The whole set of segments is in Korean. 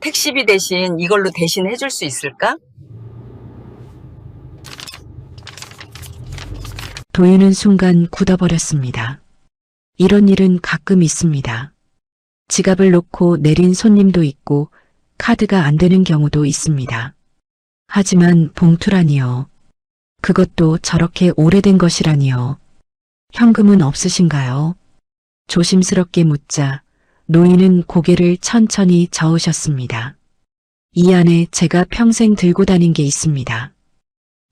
택시비 대신 이걸로 대신 해줄 수 있을까? 도윤은 순간 굳어버렸습니다. 이런 일은 가끔 있습니다. 지갑을 놓고 내린 손님도 있고 카드가 안 되는 경우도 있습니다. 하지만 봉투라니요. 그것도 저렇게 오래된 것이라니요. 현금은 없으신가요? 조심스럽게 묻자 노인은 고개를 천천히 저으셨습니다. 이 안에 제가 평생 들고 다닌 게 있습니다.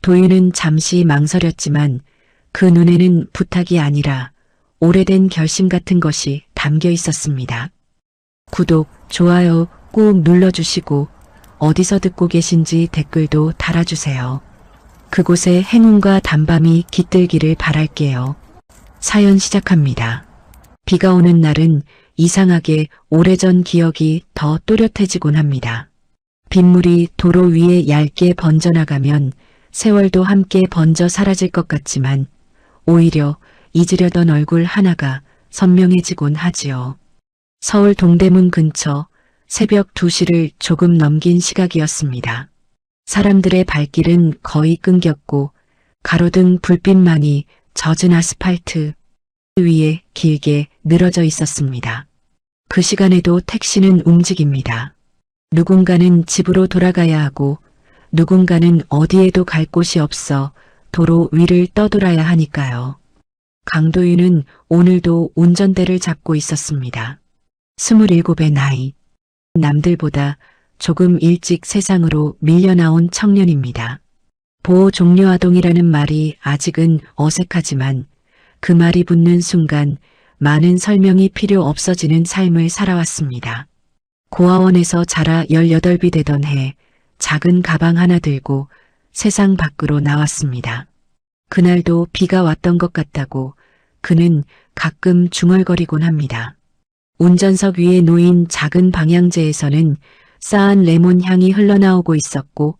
도윤은 잠시 망설였지만 그 눈에는 부탁이 아니라 오래된 결심 같은 것이 담겨 있었습니다. 구독, 좋아요 꾹 눌러주시고 어디서 듣고 계신지 댓글도 달아주세요. 그곳에 행운과 단밤이 깃들기를 바랄게요. 사연 시작합니다. 비가 오는 날은 이상하게 오래전 기억이 더 또렷해지곤 합니다. 빗물이 도로 위에 얇게 번져나가면 세월도 함께 번져 사라질 것 같지만 오히려 잊으려던 얼굴 하나가 선명해지곤 하지요. 서울 동대문 근처 새벽 2시를 조금 넘긴 시각이었습니다. 사람들의 발길은 거의 끊겼고 가로등 불빛만이 젖은 아스팔트 위에 길게 늘어져 있었습니다. 그 시간에도 택시는 움직입니다. 누군가는 집으로 돌아가야 하고 누군가는 어디에도 갈 곳이 없어 도로 위를 떠돌아야 하니까요. 강도윤은 오늘도 운전대를 잡고 있었습니다. 27의 나이. 남들보다 조금 일찍 세상으로 밀려나온 청년입니다. 보호 종료 아동이라는 말이 아직은 어색하지만 그 말이 붙는 순간 많은 설명이 필요 없어지는 삶을 살아왔습니다. 고아원에서 자라 18이 되던 해 작은 가방 하나 들고 세상 밖으로 나왔습니다. 그날도 비가 왔던 것 같다고 그는 가끔 중얼거리곤 합니다. 운전석 위에 놓인 작은 방향제에서는 싸한 레몬 향이 흘러나오고 있었고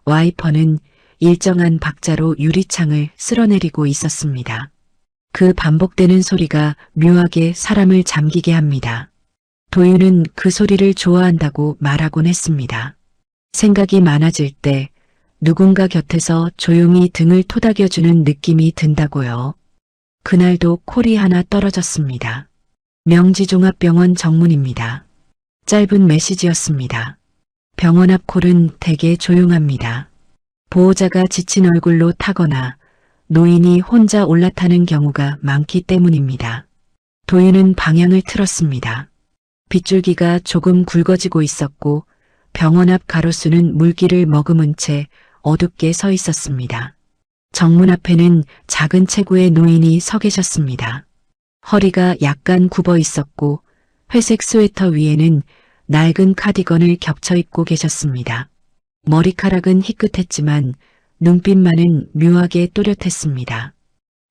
와이퍼는 일정한 박자로 유리창을 쓸어내리고 있었습니다. 그 반복되는 소리가 묘하게 사람을 잠기게 합니다. 도윤은 그 소리를 좋아한다고 말하곤 했습니다. 생각이 많아질 때 누군가 곁에서 조용히 등을 토닥여주는 느낌이 든다고요. 그날도 콜이 하나 떨어졌습니다. 명지종합병원 정문입니다. 짧은 메시지였습니다. 병원 앞 콜은 되게 조용합니다. 보호자가 지친 얼굴로 타거나 노인이 혼자 올라타는 경우가 많기 때문입니다. 도윤은 방향을 틀었습니다. 빗줄기가 조금 굵어지고 있었고 병원 앞 가로수는 물기를 머금은 채 어둡게 서 있었습니다. 정문 앞에는 작은 체구의 노인이 서 계셨습니다. 허리가 약간 굽어 있었고 회색 스웨터 위에는 낡은 카디건을 겹쳐 입고 계셨습니다. 머리카락은 희끗했지만 눈빛만은 묘하게 또렷했습니다.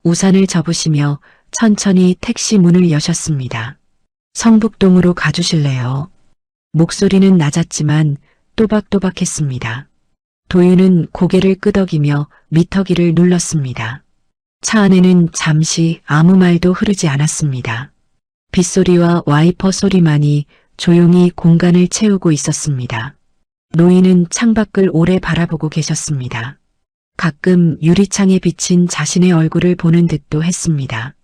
우산을 접으시며 천천히 택시 문을 여셨습니다. 성북동으로 가주실래요? 목소리는 낮았지만 또박또박했습니다. 도윤은 고개를 끄덕이며 미터기를 눌렀습니다. 차 안에는 잠시 아무 말도 흐르지 않았습니다. 빗소리와 와이퍼 소리만이 조용히 공간을 채우고 있었습니다. 노인은 창밖을 오래 바라보고 계셨습니다. 가끔 유리창에 비친 자신의 얼굴을 보는 듯도 했습니다.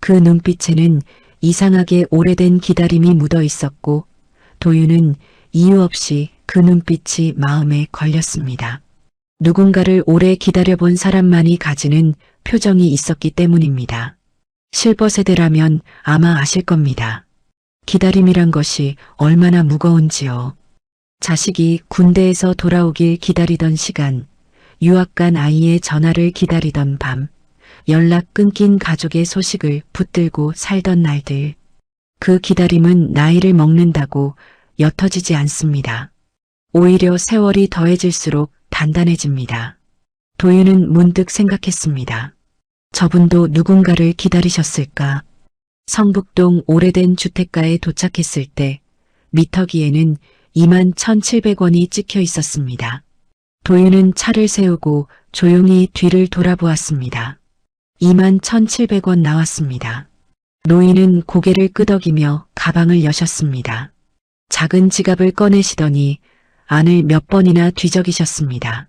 그 눈빛에는 이상하게 오래된 기다림이 묻어 있었고 도윤은 이유 없이 그 눈빛이 마음에 걸렸습니다. 누군가를 오래 기다려본 사람만이 가지는 표정이 있었기 때문입니다. 실버 세대라면 아마 아실 겁니다. 기다림이란 것이 얼마나 무거운지요. 자식이 군대에서 돌아오길 기다리던 시간, 유학 간 아이의 전화를 기다리던 밤, 연락 끊긴 가족의 소식을 붙들고 살던 날들. 그 기다림은 나이를 먹는다고 옅어지지 않습니다. 오히려 세월이 더해질수록 단단해집니다. 도윤은 문득 생각했습니다. 저분도 누군가를 기다리셨을까? 성북동 오래된 주택가에 도착했을 때 미터기에는 21,700원이 찍혀 있었습니다. 도윤은 차를 세우고 조용히 뒤를 돌아보았습니다. 21,700원 나왔습니다. 노인은 고개를 끄덕이며 가방을 여셨습니다. 작은 지갑을 꺼내시더니 안을 몇 번이나 뒤적이셨습니다.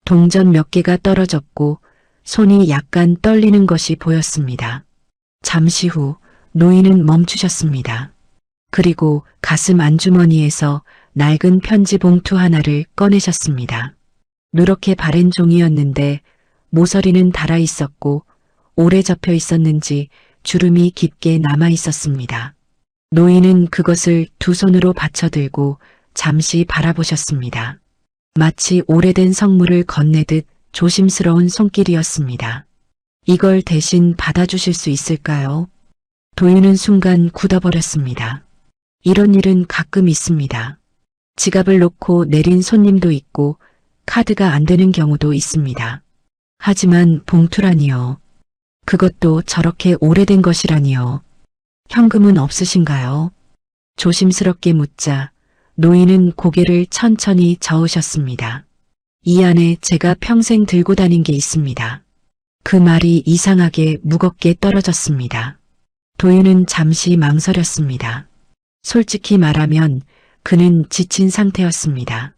동전 몇 개가 떨어졌고 손이 약간 떨리는 것이 보였습니다. 잠시 후 노인은 멈추셨습니다. 그리고 가슴 안주머니에서 낡은 편지 봉투 하나를 꺼내셨습니다. 누렇게 바랜 종이였는데 모서리는 닳아 있었고 오래 접혀 있었는지 주름이 깊게 남아 있었습니다. 노인은 그것을 두 손으로 받쳐들고 잠시 바라보셨습니다. 마치 오래된 성물을 건네듯 조심스러운 손길이었습니다. 이걸 대신 받아주실 수 있을까요? 도윤은 순간 굳어버렸습니다. 이런 일은 가끔 있습니다. 지갑을 놓고 내린 손님도 있고 카드가 안 되는 경우도 있습니다. 하지만 봉투라니요. 그것도 저렇게 오래된 것이라니요. 현금은 없으신가요? 조심스럽게 묻자 노인은 고개를 천천히 저으셨습니다. 이 안에 제가 평생 들고 다닌 게 있습니다. 그 말이 이상하게 무겁게 떨어졌습니다. 도윤은 잠시 망설였습니다. 솔직히 말하면 그는 지친 상태였습니다.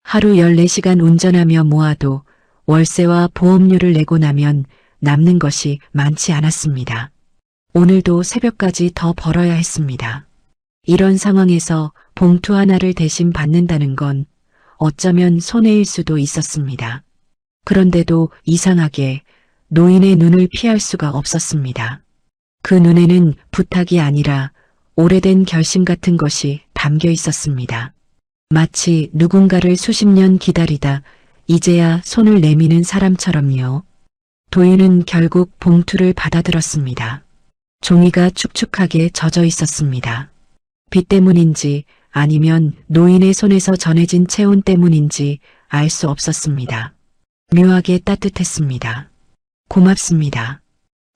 하루 14시간 운전하며 모아도 월세와 보험료를 내고 나면 남는 것이 많지 않았습니다. 오늘도 새벽까지 더 벌어야 했습니다. 이런 상황에서 봉투 하나를 대신 받는다는 건 어쩌면 손해일 수도 있었습니다. 그런데도 이상하게 노인의 눈을 피할 수가 없었습니다. 그 눈에는 부탁이 아니라 오래된 결심 같은 것이 담겨 있었습니다. 마치 누군가를 수십 년 기다리다 이제야 손을 내미는 사람처럼요. 도윤은 결국 봉투를 받아들었습니다. 종이가 축축하게 젖어 있었습니다. 비 때문인지 아니면 노인의 손에서 전해진 체온 때문인지 알 수 없었습니다. 묘하게 따뜻했습니다. 고맙습니다.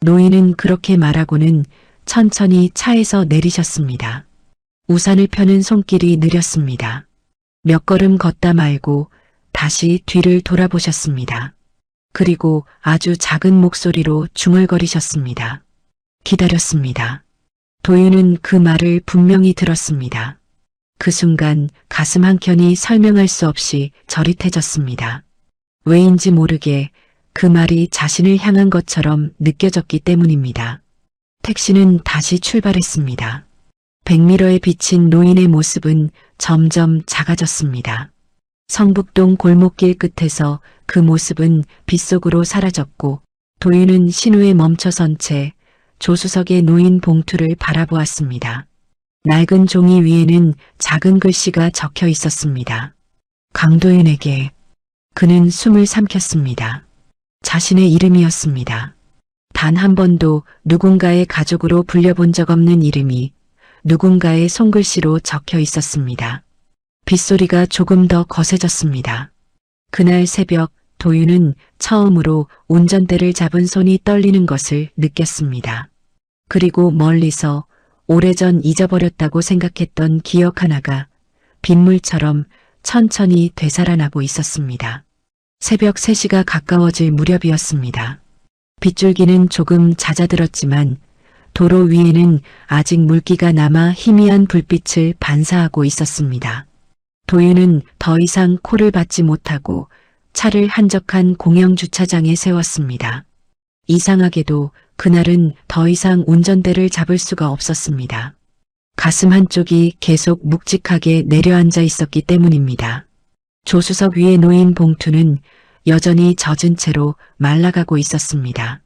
노인은 그렇게 말하고는 천천히 차에서 내리셨습니다. 우산을 펴는 손길이 느렸습니다. 몇 걸음 걷다 말고 다시 뒤를 돌아보셨습니다. 그리고 아주 작은 목소리로 중얼거리셨습니다. 기다렸습니다. 도윤은 그 말을 분명히 들었습니다. 그 순간 가슴 한켠이 설명할 수 없이 저릿해졌습니다. 왜인지 모르게 그 말이 자신을 향한 것처럼 느껴졌기 때문입니다. 택시는 다시 출발했습니다. 백미러에 비친 노인의 모습은 점점 작아졌습니다. 성북동 골목길 끝에서 그 모습은 빗속으로 사라졌고 도윤은 신호에 멈춰선 채 조수석의 놓인 봉투를 바라보았습니다. 낡은 종이 위에는 작은 글씨가 적혀 있었습니다. 강도윤에게. 그는 숨을 삼켰습니다. 자신의 이름이었습니다. 단 한 번도 누군가의 가족으로 불려본 적 없는 이름이 누군가의 손글씨로 적혀 있었습니다. 빗소리가 조금 더 거세졌습니다. 그날 새벽 도윤은 처음으로 운전대를 잡은 손이 떨리는 것을 느꼈습니다. 그리고 멀리서 오래전 잊어버렸다고 생각했던 기억 하나가 빗물처럼 천천히 되살아나고 있었습니다. 새벽 3시가 가까워질 무렵이었습니다. 빗줄기는 조금 잦아들었지만 도로 위에는 아직 물기가 남아 희미한 불빛을 반사하고 있었습니다. 도윤은 더 이상 코를 받지 못하고 차를 한적한 공영 주차장에 세웠습니다. 이상하게도 그날은 더 이상 운전대를 잡을 수가 없었습니다. 가슴 한쪽이 계속 묵직하게 내려앉아 있었기 때문입니다. 조수석 위에 놓인 봉투는 여전히 젖은 채로 말라가고 있었습니다.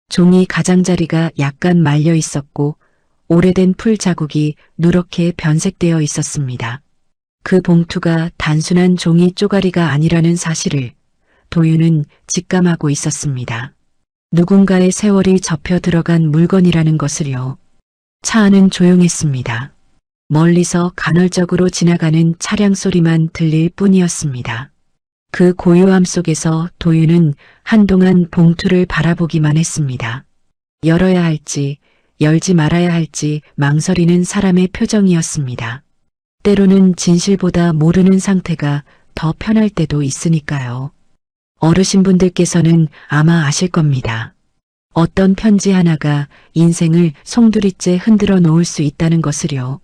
종이 가장자리가 약간 말려 있었고 오래된 풀 자국이 누렇게 변색되어 있었습니다. 그 봉투가 단순한 종이 쪼가리가 아니라는 사실을 도윤은 직감하고 있었습니다. 누군가의 세월이 접혀 들어간 물건이라는 것을요. 차 안은 조용했습니다. 멀리서 간헐적으로 지나가는 차량 소리만 들릴 뿐이었습니다. 그 고요함 속에서 도윤은 한동안 봉투를 바라보기만 했습니다. 열어야 할지 열지 말아야 할지 망설이는 사람의 표정이었습니다. 때로는 진실보다 모르는 상태가 더 편할 때도 있으니까요. 어르신분들께서는 아마 아실 겁니다. 어떤 편지 하나가 인생을 송두리째 흔들어 놓을 수 있다는 것을요.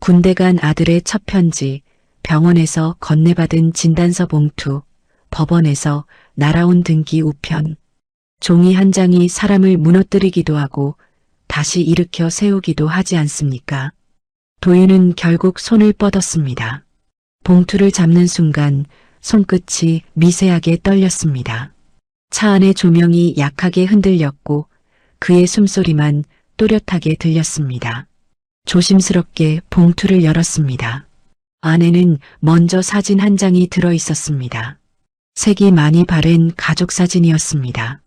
군대 간 아들의 첫 편지, 병원에서 건네받은 진단서 봉투, 법원에서 날아온 등기 우편. 종이 한 장이 사람을 무너뜨리기도 하고 다시 일으켜 세우기도 하지 않습니까? 도윤은 결국 손을 뻗었습니다. 봉투를 잡는 순간 손끝이 미세하게 떨렸습니다. 차 안의 조명이 약하게 흔들렸고 그의 숨소리만 또렷하게 들렸습니다. 조심스럽게 봉투를 열었습니다. 안에는 먼저 사진 한 장이 들어 있었습니다. 색이 많이 바랜 가족 사진이었습니다.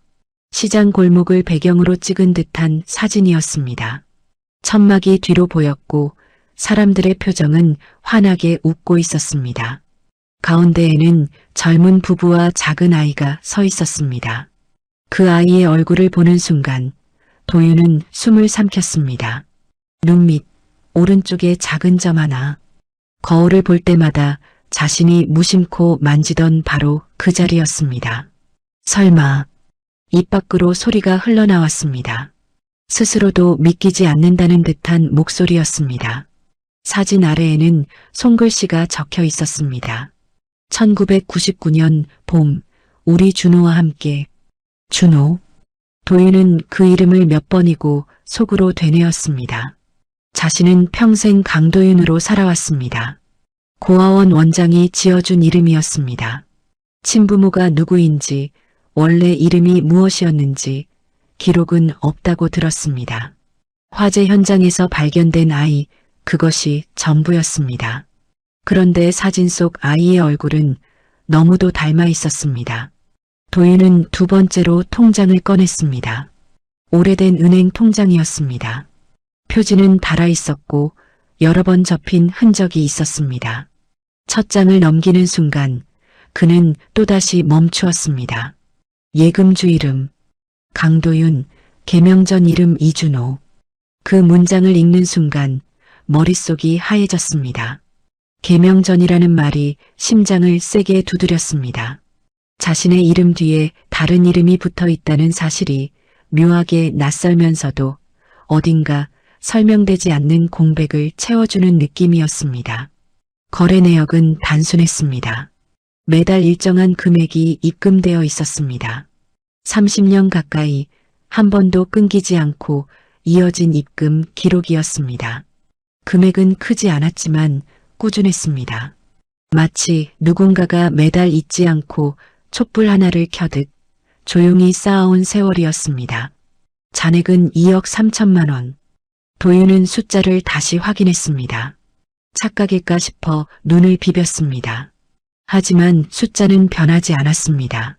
시장 골목을 배경으로 찍은 듯한 사진이었습니다. 천막이 뒤로 보였고 사람들의 표정은 환하게 웃고 있었습니다. 가운데에는 젊은 부부와 작은 아이가 서 있었습니다. 그 아이의 얼굴을 보는 순간 도윤은 숨을 삼켰습니다. 눈 밑 오른쪽에 작은 점 하나. 거울을 볼 때마다 자신이 무심코 만지던 바로 그 자리였습니다. 설마. 입 밖으로 소리가 흘러나왔습니다. 스스로도 믿기지 않는다는 듯한 목소리였습니다. 사진 아래에는 손글씨가 적혀 있었습니다. 1999년 봄, 우리 준호와 함께. 준호. 도윤은 그 이름을 몇 번이고 속으로 되뇌었습니다. 자신은 평생 강도윤으로 살아왔습니다. 고아원 원장이 지어준 이름이었습니다. 친부모가 누구인지, 원래 이름이 무엇이었는지 기록은 없다고 들었습니다. 화재 현장에서 발견된 아이, 그것이 전부였습니다. 그런데 사진 속 아이의 얼굴은 너무도 닮아 있었습니다. 도윤은 두 번째로 통장을 꺼냈습니다. 오래된 은행 통장이었습니다. 표지는 닳아 있었고 여러 번 접힌 흔적이 있었습니다. 첫 장을 넘기는 순간 그는 또다시 멈추었습니다. 예금주 이름, 강도윤, 개명 전 이름 이준호. 그 문장을 읽는 순간 머릿속이 하얘졌습니다. 개명 전이라는 말이 심장을 세게 두드렸습니다. 자신의 이름 뒤에 다른 이름이 붙어 있다는 사실이 묘하게 낯설면서도 어딘가 설명되지 않는 공백을 채워주는 느낌이었습니다. 거래 내역은 단순했습니다. 매달 일정한 금액이 입금되어 있었습니다. 30년 가까이 한 번도 끊기지 않고 이어진 입금 기록이었습니다. 금액은 크지 않았지만 꾸준했습니다. 마치 누군가가 매달 잊지 않고 촛불 하나를 켜듯 조용히 쌓아온 세월이었습니다. 잔액은 2억 3천만 원. 도윤은 숫자를 다시 확인했습니다. 착각일까 싶어 눈을 비볐습니다. 하지만 숫자는 변하지 않았습니다.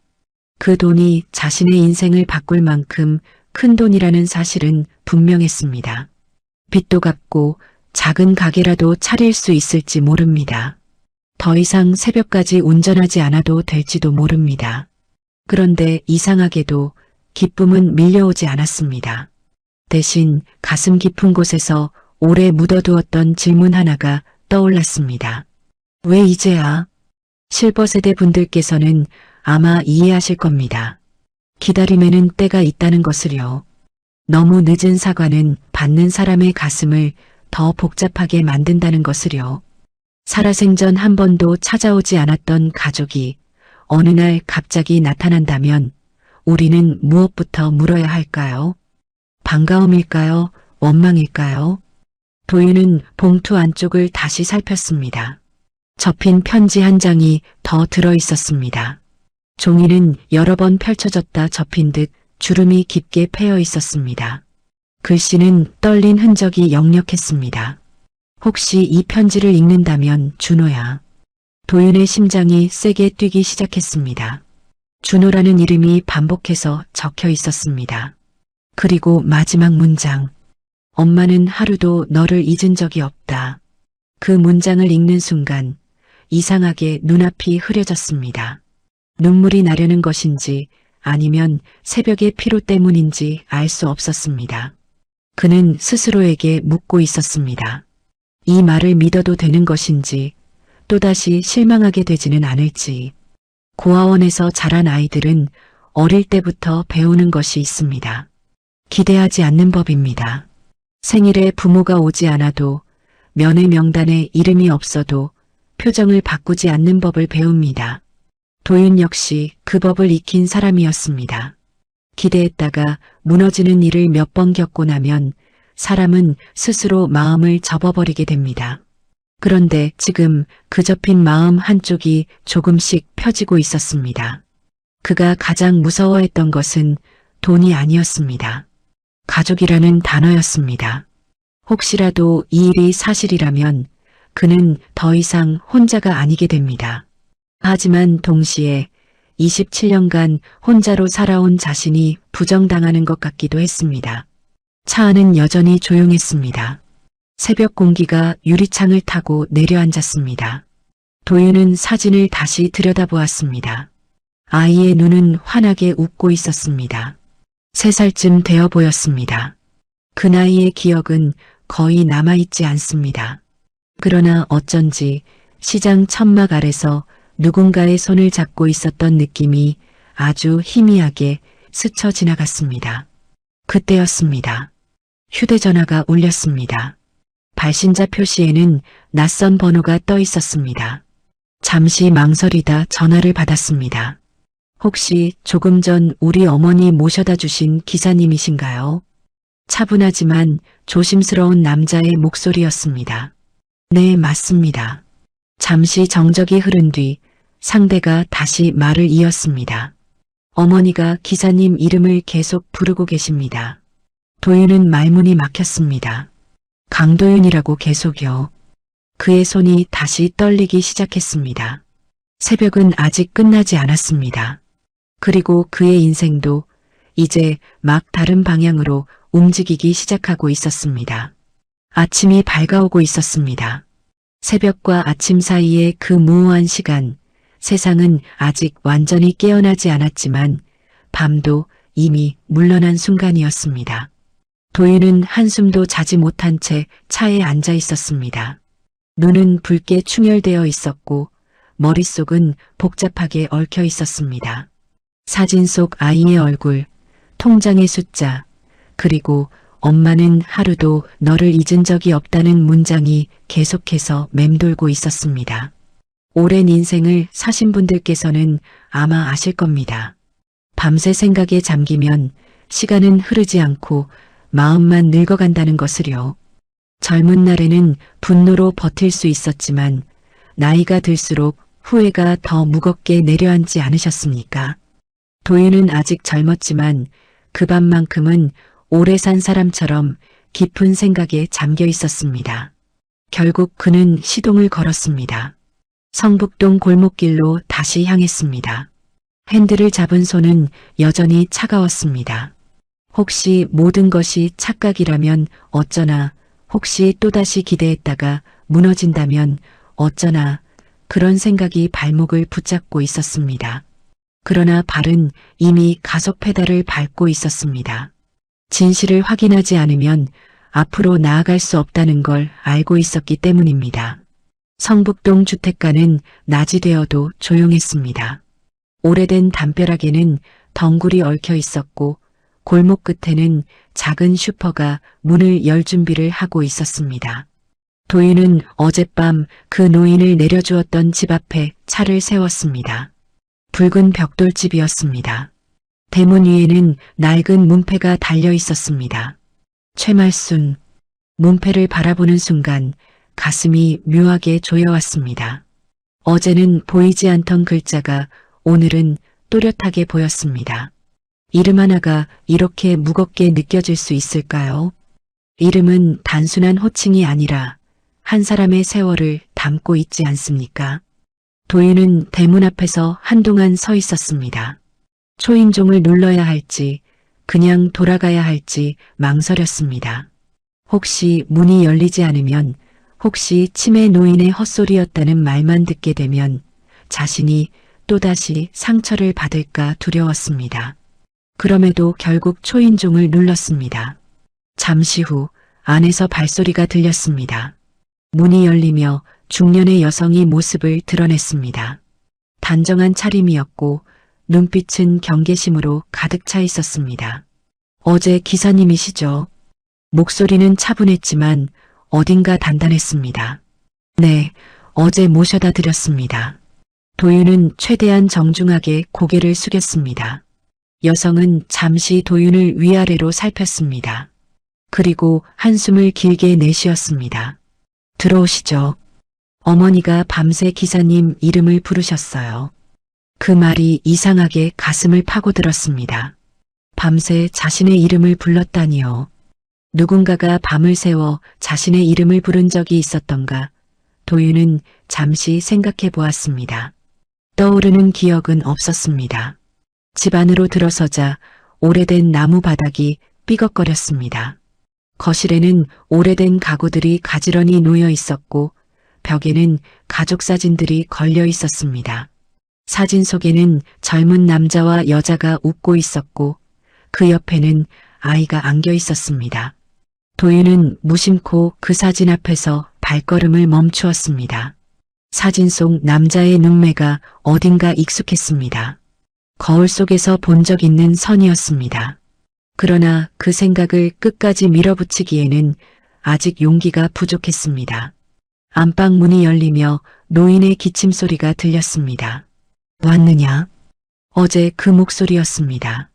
그 돈이 자신의 인생을 바꿀 만큼 큰 돈이라는 사실은 분명했습니다. 빚도 갚고 작은 가게라도 차릴 수 있을지 모릅니다. 더 이상 새벽까지 운전하지 않아도 될지도 모릅니다. 그런데 이상하게도 기쁨은 밀려오지 않았습니다. 대신 가슴 깊은 곳에서 오래 묻어두었던 질문 하나가 떠올랐습니다. 왜 이제야? 실버세대 분들께서는 아마 이해하실 겁니다. 기다림에는 때가 있다는 것을요. 너무 늦은 사과는 받는 사람의 가슴을 더 복잡하게 만든다는 것을요. 살아생전 한 번도 찾아오지 않았던 가족이 어느 날 갑자기 나타난다면 우리는 무엇부터 물어야 할까요? 반가움일까요? 원망일까요? 도윤은 봉투 안쪽을 다시 살폈습니다. 접힌 편지 한 장이 더 들어 있었습니다. 종이는 여러 번 펼쳐졌다 접힌 듯 주름이 깊게 패여 있었습니다. 글씨는 떨린 흔적이 역력했습니다. 혹시 이 편지를 읽는다면 준호야. 도윤의 심장이 세게 뛰기 시작했습니다. 준호라는 이름이 반복해서 적혀 있었습니다. 그리고 마지막 문장. 엄마는 하루도 너를 잊은 적이 없다. 그 문장을 읽는 순간 이상하게 눈앞이 흐려졌습니다. 눈물이 나려는 것인지 아니면 새벽의 피로 때문인지 알 수 없었습니다. 그는 스스로에게 묻고 있었습니다. 이 말을 믿어도 되는 것인지 또다시 실망하게 되지는 않을지. 고아원에서 자란 아이들은 어릴 때부터 배우는 것이 있습니다. 기대하지 않는 법입니다. 생일에 부모가 오지 않아도 면회 명단에 이름이 없어도 표정을 바꾸지 않는 법을 배웁니다. 도윤 역시 그 법을 익힌 사람이었습니다. 기대했다가 무너지는 일을 몇 번 겪고 나면 사람은 스스로 마음을 접어버리게 됩니다. 그런데 지금 그 접힌 마음 한쪽이 조금씩 펴지고 있었습니다. 그가 가장 무서워했던 것은 돈이 아니었습니다. 가족이라는 단어였습니다. 혹시라도 이 일이 사실이라면 그는 더 이상 혼자가 아니게 됩니다. 하지만 동시에 27년간 혼자로 살아온 자신이 부정당하는 것 같기도 했습니다. 차 안은 여전히 조용했습니다. 새벽 공기가 유리창을 타고 내려앉았습니다. 도윤은 사진을 다시 들여다보았습니다. 아이의 눈은 환하게 웃고 있었습니다. 3살쯤 되어 보였습니다. 그 나이의 기억은 거의 남아있지 않습니다. 그러나 어쩐지 시장 천막 아래서 누군가의 손을 잡고 있었던 느낌이 아주 희미하게 스쳐 지나갔습니다. 그때였습니다. 휴대전화가 울렸습니다. 발신자 표시에는 낯선 번호가 떠 있었습니다. 잠시 망설이다 전화를 받았습니다. 혹시 조금 전 우리 어머니 모셔다 주신 기사님이신가요? 차분하지만 조심스러운 남자의 목소리였습니다. 네, 맞습니다. 잠시 정적이 흐른 뒤 상대가 다시 말을 이었습니다. 어머니가 기사님 이름을 계속 부르고 계십니다. 도윤은 말문이 막혔습니다. 강도윤이라고 계속요. 그의 손이 다시 떨리기 시작했습니다. 새벽은 아직 끝나지 않았습니다. 그리고 그의 인생도 이제 막 다른 방향으로 움직이기 시작하고 있었습니다. 아침이 밝아오고 있었습니다. 새벽과 아침 사이의 그 무모한 시간, 세상은 아직 완전히 깨어나지 않았지만 밤도 이미 물러난 순간이었습니다. 도윤은 한숨도 자지 못한 채 차에 앉아 있었습니다. 눈은 붉게 충혈되어 있었고 머릿속은 복잡하게 얽혀 있었습니다. 사진 속 아이의 얼굴, 통장의 숫자, 그리고 엄마는 하루도 너를 잊은 적이 없다는 문장이 계속해서 맴돌고 있었습니다. 오랜 인생을 사신 분들께서는 아마 아실 겁니다. 밤새 생각에 잠기면 시간은 흐르지 않고 마음만 늙어간다는 것을요. 젊은 날에는 분노로 버틸 수 있었지만 나이가 들수록 후회가 더 무겁게 내려앉지 않으셨습니까? 도윤은 아직 젊었지만 그 밤만큼은 오래 산 사람처럼 깊은 생각에 잠겨 있었습니다. 결국 그는 시동을 걸었습니다. 성북동 골목길로 다시 향했습니다. 핸들을 잡은 손은 여전히 차가웠습니다. 혹시 모든 것이 착각이라면 어쩌나, 혹시 또다시 기대했다가 무너진다면 어쩌나, 그런 생각이 발목을 붙잡고 있었습니다. 그러나 발은 이미 가속 페달을 밟고 있었습니다. 진실을 확인하지 않으면 앞으로 나아갈 수 없다는 걸 알고 있었기 때문입니다. 성북동 주택가는 낮이 되어도 조용했습니다. 오래된 담벼락에는 덩굴이 얽혀 있었고 골목 끝에는 작은 슈퍼가 문을 열 준비를 하고 있었습니다. 도윤은 어젯밤 그 노인을 내려주었던 집 앞에 차를 세웠습니다. 붉은 벽돌집이었습니다. 대문 위에는 낡은 문패가 달려 있었습니다. 최말순. 문패를 바라보는 순간 가슴이 묘하게 조여왔습니다. 어제는 보이지 않던 글자가 오늘은 또렷하게 보였습니다. 이름 하나가 이렇게 무겁게 느껴질 수 있을까요? 이름은 단순한 호칭이 아니라 한 사람의 세월을 담고 있지 않습니까? 도윤은 대문 앞에서 한동안 서 있었습니다. 초인종을 눌러야 할지 그냥 돌아가야 할지 망설였습니다. 혹시 문이 열리지 않으면, 혹시 치매 노인의 헛소리였다는 말만 듣게 되면 자신이 또다시 상처를 받을까 두려웠습니다. 그럼에도 결국 초인종을 눌렀습니다. 잠시 후 안에서 발소리가 들렸습니다. 문이 열리며 중년의 여성이 모습을 드러냈습니다. 단정한 차림이었고 눈빛은 경계심으로 가득 차 있었습니다. 어제 기사님이시죠? 목소리는 차분했지만 어딘가 단단했습니다. 네, 어제 모셔다 드렸습니다. 도윤은 최대한 정중하게 고개를 숙였습니다. 여성은 잠시 도윤을 위아래로 살폈습니다. 그리고 한숨을 길게 내쉬었습니다. 들어오시죠. 어머니가 밤새 기사님 이름을 부르셨어요. 그 말이 이상하게 가슴을 파고들었습니다. 밤새 자신의 이름을 불렀다니요. 누군가가 밤을 새워 자신의 이름을 부른 적이 있었던가? 도윤은 잠시 생각해 보았습니다. 떠오르는 기억은 없었습니다. 집 안으로 들어서자 오래된 나무 바닥이 삐걱거렸습니다. 거실에는 오래된 가구들이 가지런히 놓여 있었고 벽에는 가족 사진들이 걸려 있었습니다. 사진 속에는 젊은 남자와 여자가 웃고 있었고 그 옆에는 아이가 안겨 있었습니다. 도윤은 무심코 그 사진 앞에서 발걸음을 멈추었습니다. 사진 속 남자의 눈매가 어딘가 익숙했습니다. 거울 속에서 본 적 있는 선이었습니다. 그러나 그 생각을 끝까지 밀어붙이기에는 아직 용기가 부족했습니다. 안방 문이 열리며 노인의 기침 소리가 들렸습니다. 왔느냐? 어제 그 목소리였습니다.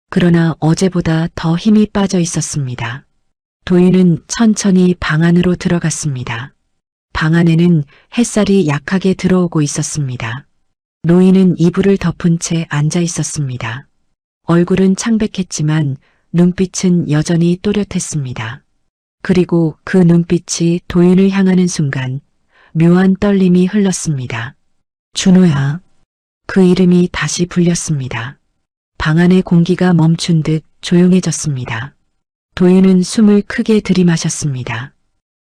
그러나 어제보다 더 힘이 빠져 있었습니다. 도윤은 천천히 방 안으로 들어갔습니다. 방 안에는 햇살이 약하게 들어오고 있었습니다. 노인은 이불을 덮은 채 앉아 있었습니다. 얼굴은 창백했지만 눈빛은 여전히 또렷했습니다. 그리고 그 눈빛이 도윤을 향하는 순간 묘한 떨림이 흘렀습니다. 준호야. 그 이름이 다시 불렸습니다. 방 안의 공기가 멈춘 듯 조용해졌습니다. 도윤은 숨을 크게 들이마셨습니다.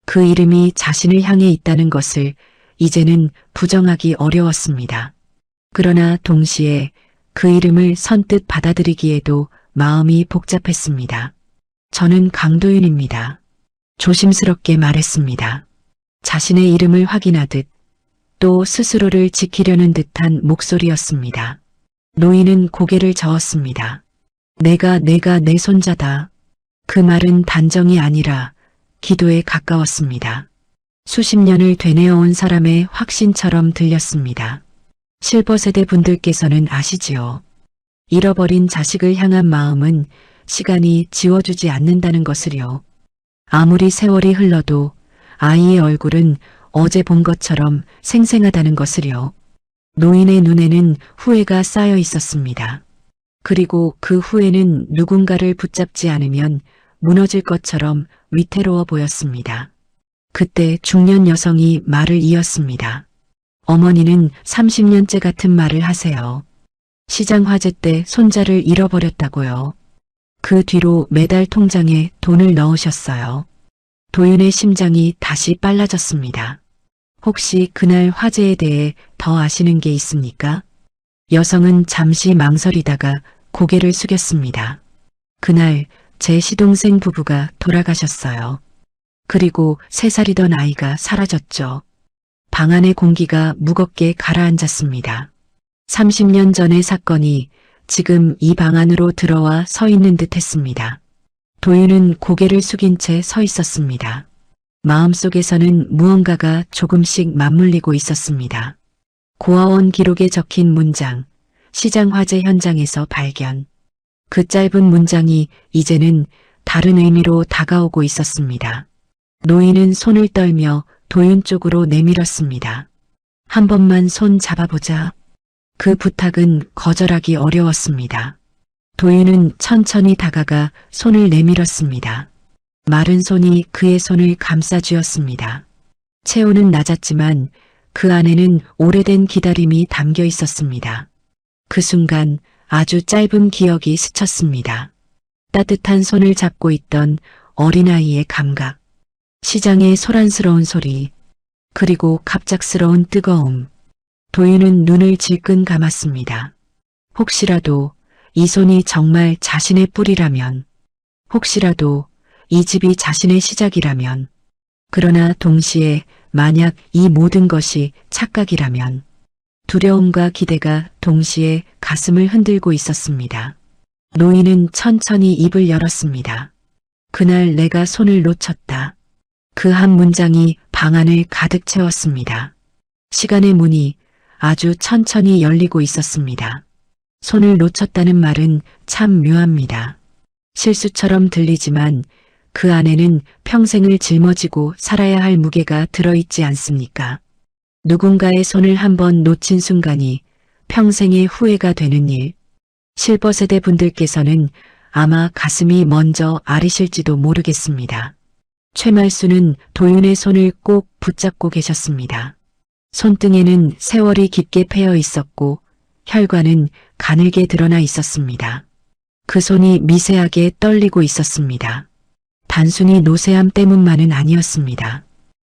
그 이름이 자신을 향해 있다는 것을 이제는 부정하기 어려웠습니다. 그러나 동시에 그 이름을 선뜻 받아들이기에도 마음이 복잡했습니다. 저는 강도윤입니다. 조심스럽게 말했습니다. 자신의 이름을 확인하듯 또 스스로를 지키려는 듯한 목소리였습니다. 노인은 고개를 저었습니다. 내가 내 손자다. 그 말은 단정이 아니라 기도에 가까웠습니다. 수십 년을 되뇌어온 사람의 확신처럼 들렸습니다. 실버세대 분들께서는 아시지요. 잃어버린 자식을 향한 마음은 시간이 지워주지 않는다는 것을요. 아무리 세월이 흘러도 아이의 얼굴은 어제 본 것처럼 생생하다는 것을요. 노인의 눈에는 후회가 쌓여 있었습니다. 그리고 그 후회는 누군가를 붙잡지 않으면 무너질 것처럼 위태로워 보였습니다. 그때 중년 여성이 말을 이었습니다. 어머니는 30년째 같은 말을 하세요. 시장 화재 때 손자를 잃어버렸다고요. 그 뒤로 매달 통장에 돈을 넣으셨어요. 도윤의 심장이 다시 빨라졌습니다. 혹시 그날 화재에 대해 더 아시는 게 있습니까? 여성은 잠시 망설이다가 고개를 숙였습니다. 그날 제 시동생 부부가 돌아가셨어요. 그리고 3살이던 아이가 사라졌죠. 방 안의 공기가 무겁게 가라앉았습니다. 30년 전의 사건이 지금 이 방 안으로 들어와 서 있는 듯 했습니다. 도윤은 고개를 숙인 채 서 있었습니다. 마음속에서는 무언가가 조금씩 맞물리고 있었습니다. 고아원 기록에 적힌 문장, 시장 화재 현장에서 발견. 그 짧은 문장이 이제는 다른 의미로 다가오고 있었습니다. 노인은 손을 떨며 도윤 쪽으로 내밀었습니다. 한 번만 손 잡아보자. 그 부탁은 거절하기 어려웠습니다. 도윤은 천천히 다가가 손을 내밀었습니다. 마른 손이 그의 손을 감싸쥐었습니다. 체온은 낮았지만 그 안에는 오래된 기다림이 담겨 있었습니다. 그 순간 아주 짧은 기억이 스쳤습니다. 따뜻한 손을 잡고 있던 어린아이의 감각, 시장의 소란스러운 소리, 그리고 갑작스러운 뜨거움. 도윤은 눈을 질끈 감았습니다. 혹시라도 이 손이 정말 자신의 뿌리라면, 혹시라도 이 집이 자신의 시작이라면, 그러나 동시에 만약 이 모든 것이 착각이라면, 두려움과 기대가 동시에 가슴을 흔들고 있었습니다. 노인은 천천히 입을 열었습니다. 그날 내가 손을 놓쳤다. 그 한 문장이 방 안을 가득 채웠습니다. 시간의 문이 아주 천천히 열리고 있었습니다. 손을 놓쳤다는 말은 참 묘합니다. 실수처럼 들리지만 그 안에는 평생을 짊어지고 살아야 할 무게가 들어있지 않습니까? 누군가의 손을 한번 놓친 순간이 평생의 후회가 되는 일. 실버세대 분들께서는 아마 가슴이 먼저 아리실지도 모르겠습니다. 최말수는 도윤의 손을 꼭 붙잡고 계셨습니다. 손등에는 세월이 깊게 패여 있었고 혈관은 가늘게 드러나 있었습니다. 그 손이 미세하게 떨리고 있었습니다. 단순히 노쇠함 때문만은 아니었습니다.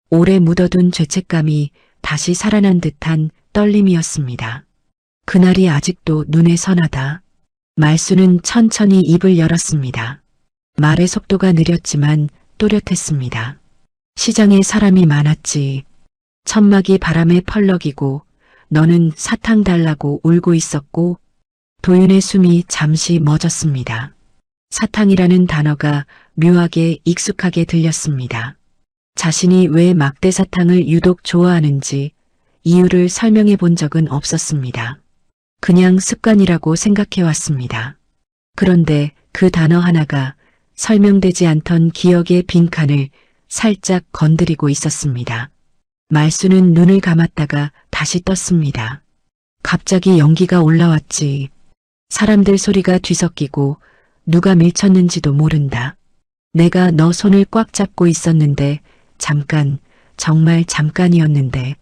오래 묻어둔 죄책감이 다시 살아난 듯한 떨림이었습니다. 그날이 아직도 눈에 선하다. 말수는 천천히 입을 열었습니다. 말의 속도가 느렸지만 또렷했습니다. 시장에 사람이 많았지. 천막이 바람에 펄럭이고 너는 사탕 달라고 울고 있었고 도윤의 숨이 잠시 멎었습니다. 사탕이라는 단어가 묘하게 익숙하게 들렸습니다. 자신이 왜 막대 사탕을 유독 좋아하는지 이유를 설명해 본 적은 없었습니다. 그냥 습관이라고 생각해 왔습니다. 그런데 그 단어 하나가 설명되지 않던 기억의 빈칸을 살짝 건드리고 있었습니다. 말수는 눈을 감았다가 다시 떴습니다. 갑자기 연기가 올라왔지. 사람들 소리가 뒤섞이고 누가 밀쳤는지도 모른다. 내가 너 손을 꽉 잡고 있었는데 잠깐, 정말 잠깐이었는데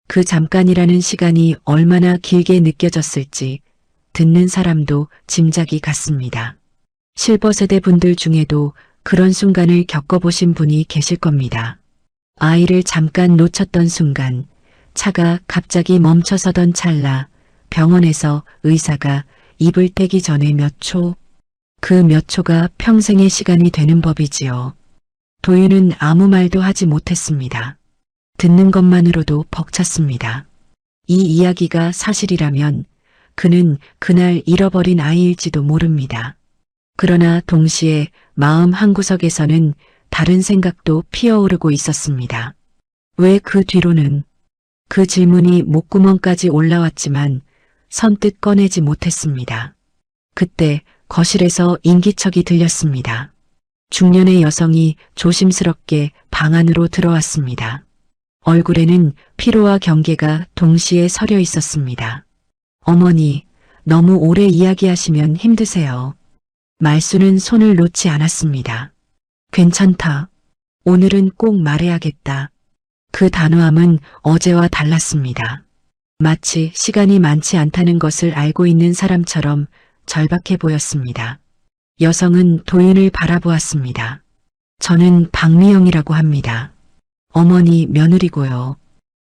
그 잠깐이라는 시간이 얼마나 길게 느껴졌을지 듣는 사람도 짐작이 갔습니다. 실버세대 분들 중에도 그런 순간을 겪어보신 분이 계실 겁니다. 아이를 잠깐 놓쳤던 순간, 차가 갑자기 멈춰서던 찰나, 병원에서 의사가 입을 떼기 전에 몇 초, 그 몇 초가 평생의 시간이 되는 법이지요. 도윤은 아무 말도 하지 못했습니다. 듣는 것만으로도 벅찼습니다. 이 이야기가 사실이라면 그는 그날 잃어버린 아이일지도 모릅니다. 그러나 동시에 마음 한구석에서는 다른 생각도 피어오르고 있었습니다. 왜 그 뒤로는? 그 질문이 목구멍까지 올라왔지만 선뜻 꺼내지 못했습니다. 그때 거실에서 인기척이 들렸습니다. 중년의 여성이 조심스럽게 방 안으로 들어왔습니다. 얼굴에는 피로와 경계가 동시에 서려 있었습니다. 어머니, 너무 오래 이야기하시면 힘드세요. 말수는 손을 놓지 않았습니다. 괜찮다. 오늘은 꼭 말해야겠다. 그 단호함은 어제와 달랐습니다. 마치 시간이 많지 않다는 것을 알고 있는 사람처럼 절박해 보였습니다. 여성은 도윤을 바라보았습니다. 저는 박미영이라고 합니다. 어머니 며느리고요.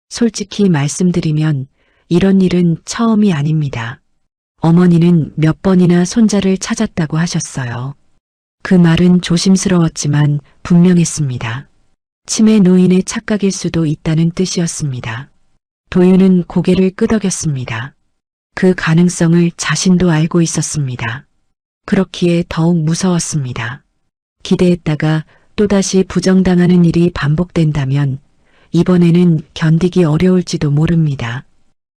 솔직히 말씀드리면 이런 일은 처음이 아닙니다. 어머니는 몇 번이나 손자를 찾았다고 하셨어요. 그 말은 조심스러웠지만 분명했습니다. 치매 노인의 착각일 수도 있다는 뜻이었습니다. 도윤은 고개를 끄덕였습니다. 그 가능성을 자신도 알고 있었습니다. 그렇기에 더욱 무서웠습니다. 기대했다가 또다시 부정당하는 일이 반복된다면 이번에는 견디기 어려울지도 모릅니다.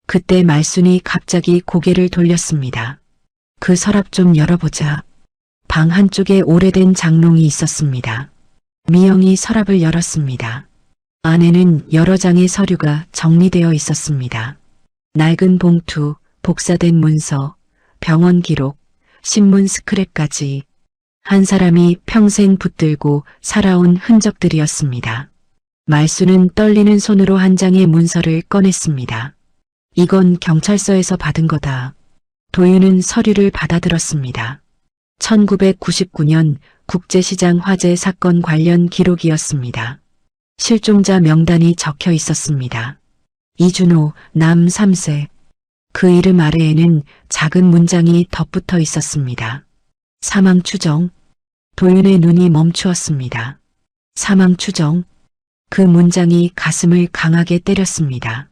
그때 말순이 갑자기 고개를 돌렸습니다. 그 서랍 좀 열어보자. 방 한쪽에 오래된 장롱이 있었습니다. 미영이 서랍을 열었습니다. 안에는 여러 장의 서류가 정리되어 있었습니다. 낡은 봉투, 복사된 문서, 병원 기록, 신문 스크랩까지 한 사람이 평생 붙들고 살아온 흔적들이었습니다. 말수는 떨리는 손으로 한 장의 문서를 꺼냈습니다. 이건 경찰서에서 받은 거다. 도윤은 서류를 받아들었습니다. 1999년 국제시장 화재 사건 관련 기록이었습니다. 실종자 명단이 적혀 있었습니다. 이준호, 남 3세. 그 이름 아래에는 작은 문장이 덧붙어 있었습니다. 사망 추정. 도윤의 눈이 멈추었습니다. 사망 추정. 그 문장이 가슴을 강하게 때렸습니다.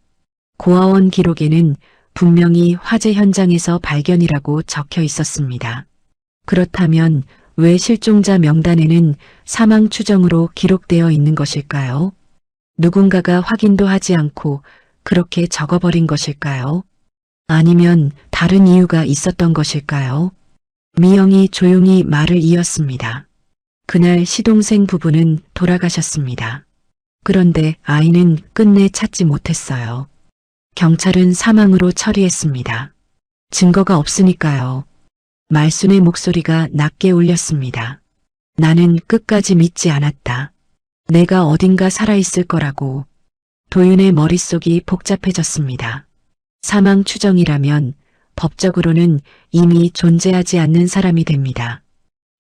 고아원 기록에는 분명히 화재 현장에서 발견이라고 적혀 있었습니다. 그렇다면 왜 실종자 명단에는 사망 추정으로 기록되어 있는 것일까요? 누군가가 확인도 하지 않고 그렇게 적어버린 것일까요? 아니면 다른 이유가 있었던 것일까요? 미영이 조용히 말을 이었습니다. 그날 시동생 부부는 돌아가셨습니다. 그런데 아이는 끝내 찾지 못했어요. 경찰은 사망으로 처리했습니다. 증거가 없으니까요. 말순의 목소리가 낮게 울렸습니다. 나는 끝까지 믿지 않았다. 내가 어딘가 살아있을 거라고. 도윤의 머릿속이 복잡해졌습니다. 사망 추정이라면 법적으로는 이미 존재하지 않는 사람이 됩니다.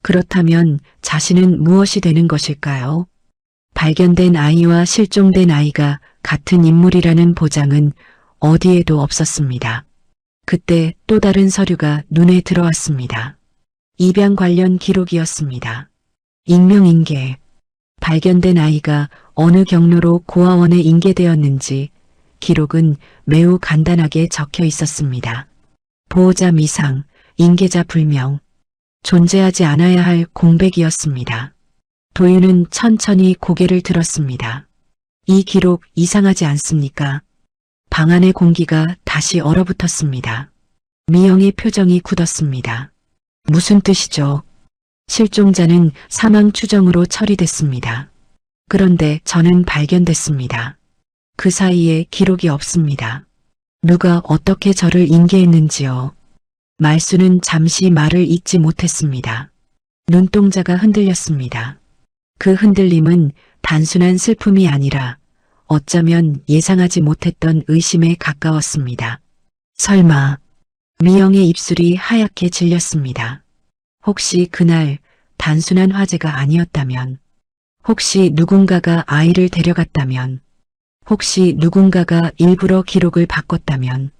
그렇다면 자신은 무엇이 되는 것일까요? 발견된 아이와 실종된 아이가 같은 인물이라는 보장은 어디에도 없었습니다. 그때 또 다른 서류가 눈에 들어왔습니다. 입양 관련 기록이었습니다. 익명인계. 발견된 아이가 어느 경로로 고아원에 인계되었는지 기록은 매우 간단하게 적혀 있었습니다. 보호자 미상, 인계자 불명. 존재하지 않아야 할 공백이었습니다. 도윤은 천천히 고개를 들었습니다. 이 기록 이상하지 않습니까? 방 안의 공기가 다시 얼어붙었습니다. 미영의 표정이 굳었습니다. 무슨 뜻이죠? 실종자는 사망 추정으로 처리됐습니다. 그런데 저는 발견됐습니다. 그 사이에 기록이 없습니다. 누가 어떻게 저를 인계했는지요. 말수는 잠시 말을 잇지 못했습니다. 눈동자가 흔들렸습니다. 그 흔들림은 단순한 슬픔이 아니라 어쩌면 예상하지 못했던 의심에 가까웠습니다. 설마. 미영의 입술이 하얗게 질렸습니다. 혹시 그날 단순한 화재가 아니었다면, 혹시 누군가가 아이를 데려갔다면, 혹시 누군가가 일부러 기록을 바꿨다면,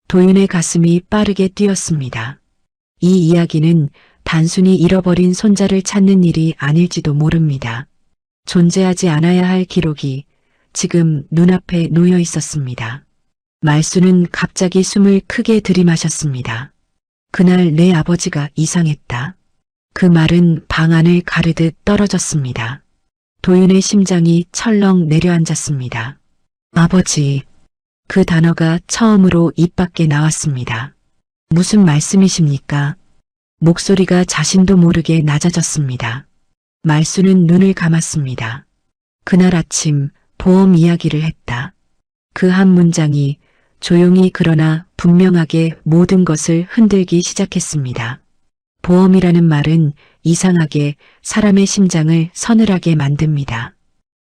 도윤의 가슴이 빠르게 뛰었습니다. 이 이야기는 단순히 잃어버린 손자를 찾는 일이 아닐지도 모릅니다. 존재하지 않아야 할 기록이 지금 눈앞에 놓여 있었습니다. 말수는 갑자기 숨을 크게 들이마셨습니다. 그날 내 아버지가 이상했다. 그 말은 방 안을 가르듯 떨어졌습니다. 도윤의 심장이 철렁 내려앉았습니다. 아버지. 그 단어가 처음으로 입 밖에 나왔습니다. 무슨 말씀이십니까? 목소리가 자신도 모르게 낮아졌습니다. 말수는 눈을 감았습니다. 그날 아침 보험 이야기를 했다. 그 한 문장이 조용히 그러나 분명하게 모든 것을 흔들기 시작했습니다. 보험이라는 말은 이상하게 사람의 심장을 서늘하게 만듭니다.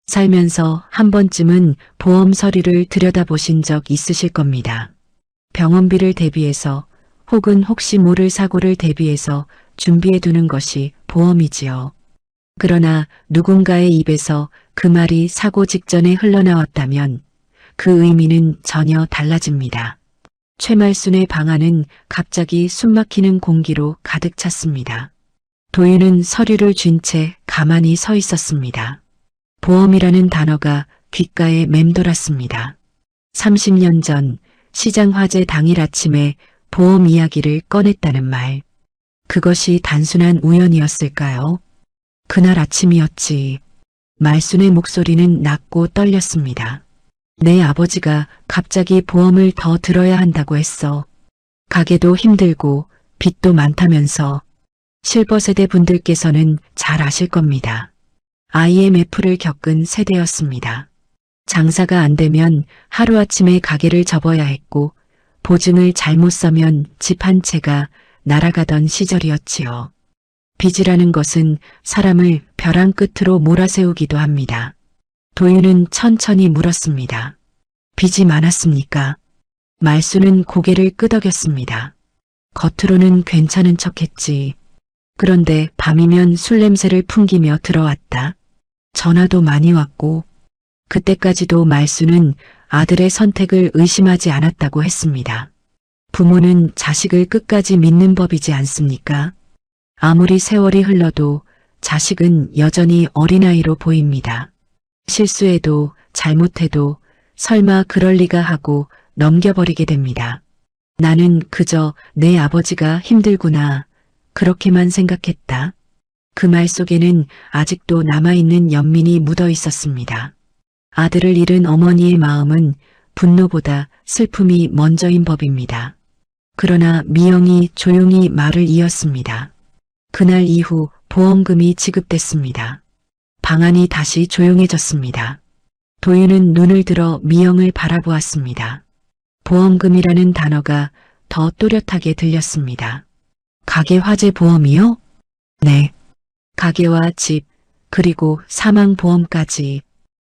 살면서 한 번쯤은 보험 서류를 들여다보신 적 있으실 겁니다. 병원비를 대비해서 혹은 혹시 모를 사고를 대비해서 준비해 두는 것이 보험이지요. 그러나 누군가의 입에서 그 말이 사고 직전에 흘러나왔다면 그 의미는 전혀 달라집니다. 최말순의 방 안은 갑자기 숨막히는 공기로 가득 찼습니다. 도윤은 서류를 쥔 채 가만히 서 있었습니다. 보험이라는 단어가 귓가에 맴돌았습니다. 30년 전 시장 화재 당일 아침에 보험 이야기를 꺼냈다는 말. 그것이 단순한 우연이었을까요? 그날 아침이었지. 말순의 목소리는 낮고 떨렸습니다. 내 아버지가 갑자기 보험을 더 들어야 한다고 했어. 가게도 힘들고 빚도 많다면서. 실버세대 분들께서는 잘 아실 겁니다. IMF를 겪은 세대였습니다. 장사가 안 되면 하루아침에 가게를 접어야 했고 보증을 잘못 서면 집 한 채가 날아가던 시절이었지요. 빚이라는 것은 사람을 벼랑 끝으로 몰아세우기도 합니다. 도윤은 천천히 물었습니다. 빚이 많았습니까? 말수는 고개를 끄덕였습니다. 겉으로는 괜찮은 척했지. 그런데 밤이면 술 냄새를 풍기며 들어왔다. 전화도 많이 왔고 그때까지도 말수는 아들의 선택을 의심하지 않았다고 했습니다. 부모는 자식을 끝까지 믿는 법이지 않습니까? 아무리 세월이 흘러도 자식은 여전히 어린아이로 보입니다. 실수해도 잘못해도 설마 그럴 리가 하고 넘겨버리게 됩니다. 나는 그저 내 아버지가 힘들구나 그렇게만 생각했다. 그 말 속에는 아직도 남아있는 연민이 묻어 있었습니다. 아들을 잃은 어머니의 마음은 분노보다 슬픔이 먼저인 법입니다. 그러나 미영이 조용히 말을 이었습니다. 그날 이후 보험금이 지급됐습니다. 방안이 다시 조용해졌습니다. 도윤은 눈을 들어 미영을 바라보았습니다. 보험금이라는 단어가 더 또렷하게 들렸습니다. 가게 화재 보험이요? 네. 가게와 집, 그리고 사망보험까지.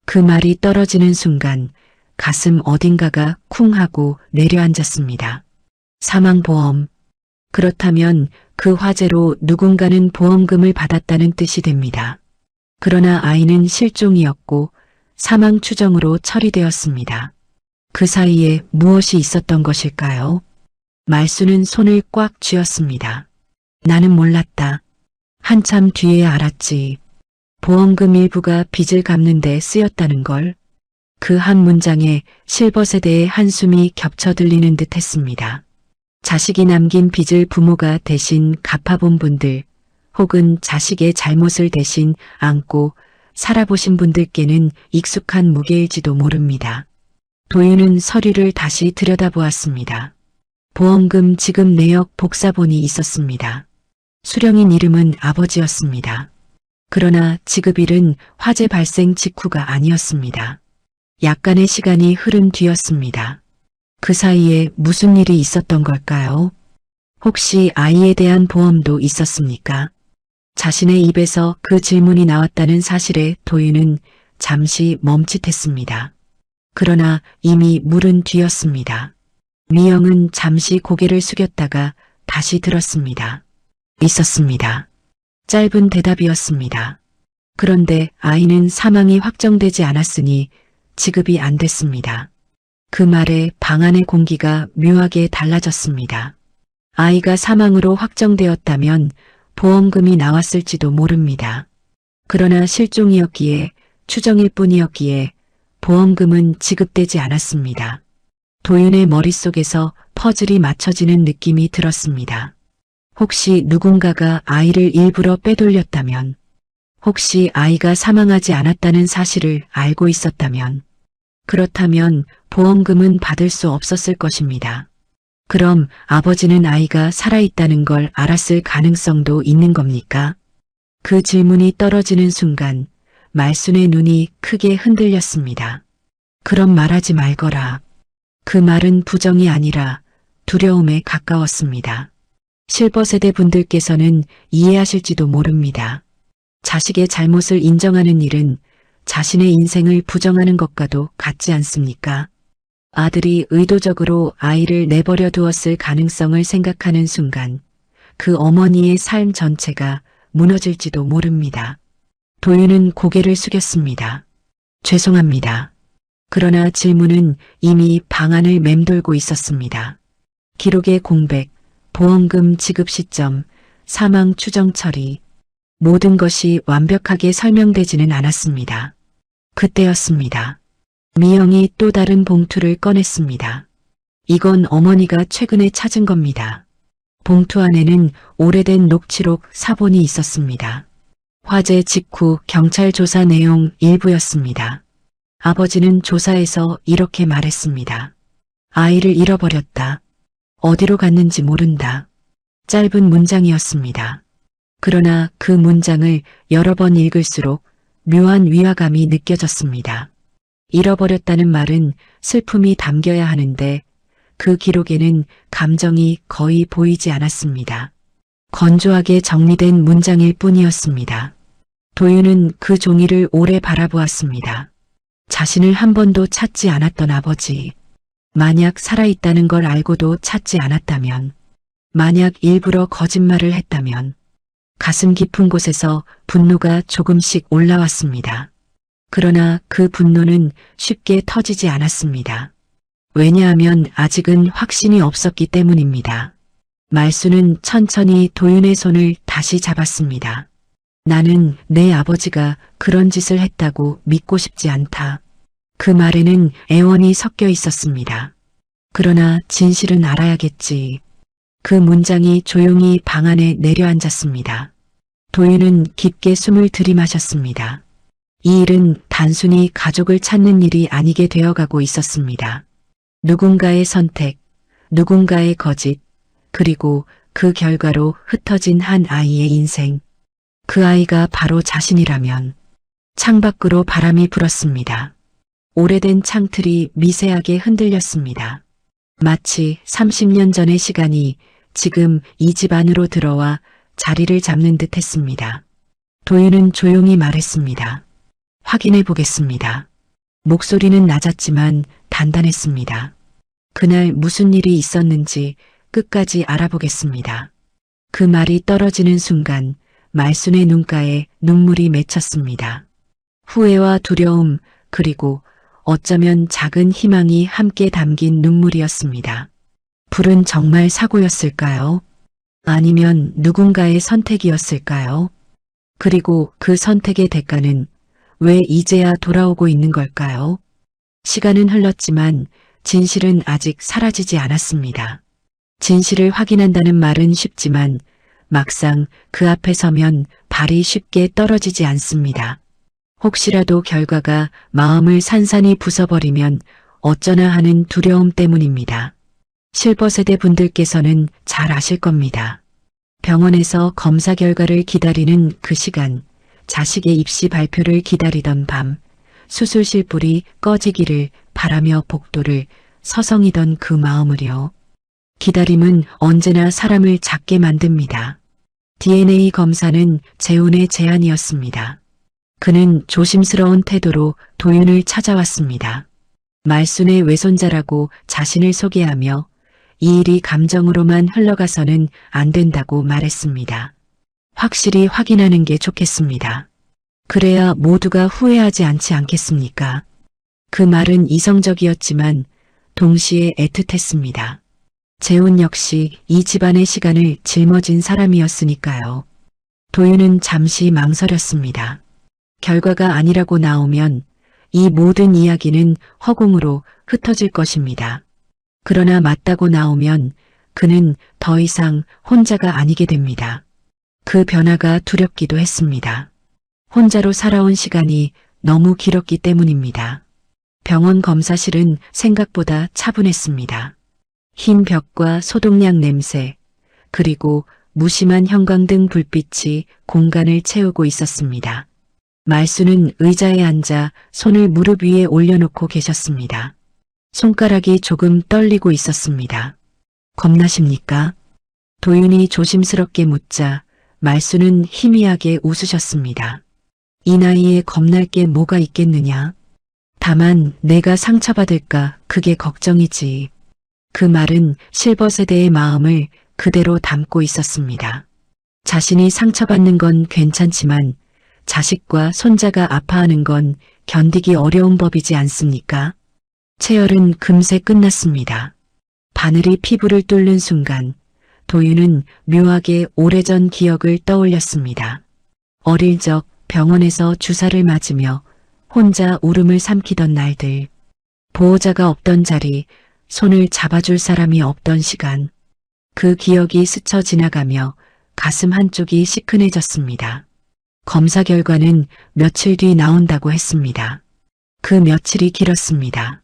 그 말이 떨어지는 순간 가슴 어딘가가 쿵 하고 내려앉았습니다. 사망보험. 그렇다면 그 화재로 누군가는 보험금을 받았다는 뜻이 됩니다. 그러나 아이는 실종이었고 사망 추정으로 처리되었습니다. 그 사이에 무엇이 있었던 것일까요? 말수는 손을 꽉 쥐었습니다. 나는 몰랐다. 한참 뒤에야 알았지. 보험금 일부가 빚을 갚는 데 쓰였다는 걸. 그 한 문장에 실버세대의 한숨이 겹쳐 들리는 듯 했습니다. 자식이 남긴 빚을 부모가 대신 갚아본 분들, 혹은 자식의 잘못을 대신 안고 살아보신 분들께는 익숙한 무게일지도 모릅니다. 도윤은 서류를 다시 들여다보았습니다. 보험금 지급 내역 복사본이 있었습니다. 수령인 이름은 아버지였습니다. 그러나 지급일은 화재 발생 직후가 아니었습니다. 약간의 시간이 흐른 뒤였습니다. 그 사이에 무슨 일이 있었던 걸까요? 혹시 아이에 대한 보험도 있었습니까? 자신의 입에서 그 질문이 나왔다는 사실에 도윤은 잠시 멈칫했습니다. 그러나 이미 물은 뒤였습니다. 미영은 잠시 고개를 숙였다가 다시 들었습니다. 있었습니다. 짧은 대답이었습니다. 그런데 아이는 사망이 확정되지 않았으니 지급이 안 됐습니다. 그 말에 방 안의 공기가 묘하게 달라졌습니다. 아이가 사망으로 확정되었다면 보험금이 나왔을지도 모릅니다. 그러나 실종이었기에 추정일 뿐이었기에 보험금은 지급되지 않았습니다. 도윤의 머릿속에서 퍼즐이 맞춰지는 느낌이 들었습니다. 혹시 누군가가 아이를 일부러 빼돌렸다면, 혹시 아이가 사망하지 않았다는 사실을 알고 있었다면, 그렇다면 보험금은 받을 수 없었을 것입니다. 그럼 아버지는 아이가 살아있다는 걸 알았을 가능성도 있는 겁니까? 그 질문이 떨어지는 순간 말순의 눈이 크게 흔들렸습니다. 그럼 말하지 말거라. 그 말은 부정이 아니라 두려움에 가까웠습니다. 실버세대 분들께서는 이해하실지도 모릅니다. 자식의 잘못을 인정하는 일은 자신의 인생을 부정하는 것과도 같지 않습니까? 아들이 의도적으로 아이를 내버려 두었을 가능성을 생각하는 순간 그 어머니의 삶 전체가 무너질지도 모릅니다. 도윤은 고개를 숙였습니다. 죄송합니다. 그러나 질문은 이미 방안을 맴돌고 있었습니다. 기록의 공백, 보험금 지급 시점, 사망 추정 처리, 모든 것이 완벽하게 설명되지는 않았습니다. 그때였습니다. 미영이 또 다른 봉투를 꺼냈습니다. 이건 어머니가 최근에 찾은 겁니다. 봉투 안에는 오래된 녹취록 사본이 있었습니다. 화재 직후 경찰 조사 내용 일부였습니다. 아버지는 조사에서 이렇게 말했습니다. 아이를 잃어버렸다. 어디로 갔는지 모른다. 짧은 문장이었습니다. 그러나 그 문장을 여러 번 읽을수록 묘한 위화감이 느껴졌습니다. 잃어버렸다는 말은 슬픔이 담겨야 하는데 그 기록에는 감정이 거의 보이지 않았습니다. 건조하게 정리된 문장일 뿐이었습니다. 도윤은 그 종이를 오래 바라보았습니다. 자신을 한 번도 찾지 않았던 아버지. 만약 살아있다는 걸 알고도 찾지 않았다면, 만약 일부러 거짓말을 했다면, 가슴 깊은 곳에서 분노가 조금씩 올라왔습니다. 그러나 그 분노는 쉽게 터지지 않았습니다. 왜냐하면 아직은 확신이 없었기 때문입니다. 말수는 천천히 도윤의 손을 다시 잡았습니다. 나는 내 아버지가 그런 짓을 했다고 믿고 싶지 않다. 그 말에는 애원이 섞여 있었습니다. 그러나 진실은 알아야겠지. 그 문장이 조용히 방 안에 내려앉았습니다. 도윤은 깊게 숨을 들이마셨습니다. 이 일은 단순히 가족을 찾는 일이 아니게 되어가고 있었습니다. 누군가의 선택, 누군가의 거짓, 그리고 그 결과로 흩어진 한 아이의 인생. 그 아이가 바로 자신이라면. 창밖으로 바람이 불었습니다. 오래된 창틀이 미세하게 흔들렸습니다. 마치 30년 전의 시간이 지금 이 집 안으로 들어와 자리를 잡는 듯 했습니다. 도윤은 조용히 말했습니다. 확인해 보겠습니다. 목소리는 낮았지만 단단했습니다. 그날 무슨 일이 있었는지 끝까지 알아보겠습니다. 그 말이 떨어지는 순간 말순의 눈가에 눈물이 맺혔습니다. 후회와 두려움 그리고 어쩌면 작은 희망이 함께 담긴 눈물이었습니다. 불은 정말 사고였을까요? 아니면 누군가의 선택이었을까요? 그리고 그 선택의 대가는 왜 이제야 돌아오고 있는 걸까요? 시간은 흘렀지만 진실은 아직 사라지지 않았습니다. 진실을 확인한다는 말은 쉽지만 막상 그 앞에 서면 발이 쉽게 떨어지지 않습니다. 혹시라도 결과가 마음을 산산이 부숴버리면 어쩌나 하는 두려움 때문입니다. 실버세대 분들께서는 잘 아실 겁니다. 병원에서 검사 결과를 기다리는 그 시간, 자식의 입시 발표를 기다리던 밤, 수술실 불이 꺼지기를 바라며 복도를 서성이던 그 마음을요. 기다림은 언제나 사람을 작게 만듭니다. DNA 검사는 재훈의 제안이었습니다. 그는 조심스러운 태도로 도윤을 찾아왔습니다. 말순의 외손자라고 자신을 소개하며 이 일이 감정으로만 흘러가서는 안 된다고 말했습니다. 확실히 확인하는 게 좋겠습니다. 그래야 모두가 후회하지 않지 않겠습니까? 그 말은 이성적이었지만 동시에 애틋했습니다. 재훈 역시 이 집안의 시간을 짊어진 사람이었으니까요. 도윤은 잠시 망설였습니다. 결과가 아니라고 나오면 이 모든 이야기는 허공으로 흩어질 것입니다. 그러나 맞다고 나오면 그는 더 이상 혼자가 아니게 됩니다. 그 변화가 두렵기도 했습니다. 혼자로 살아온 시간이 너무 길었기 때문입니다. 병원 검사실은 생각보다 차분했습니다. 흰 벽과 소독약 냄새, 그리고 무심한 형광등 불빛이 공간을 채우고 있었습니다. 말순은 의자에 앉아 손을 무릎 위에 올려놓고 계셨습니다. 손가락이 조금 떨리고 있었습니다. 겁나십니까? 도윤이 조심스럽게 묻자 말순은 희미하게 웃으셨습니다. 이 나이에 겁날 게 뭐가 있겠느냐? 다만 내가 상처받을까 그게 걱정이지. 그 말은 실버세대의 마음을 그대로 담고 있었습니다. 자신이 상처받는 건 괜찮지만 자식과 손자가 아파하는 건 견디기 어려운 법이지 않습니까? 체열은 금세 끝났습니다. 바늘이 피부를 뚫는 순간 도윤은 묘하게 오래전 기억을 떠올렸습니다. 어릴 적 병원에서 주사를 맞으며 혼자 울음을 삼키던 날들, 보호자가 없던 자리, 손을 잡아줄 사람이 없던 시간, 그 기억이 스쳐 지나가며 가슴 한쪽이 시큰해졌습니다. 검사 결과는 며칠 뒤 나온다고 했습니다. 그 며칠이 길었습니다.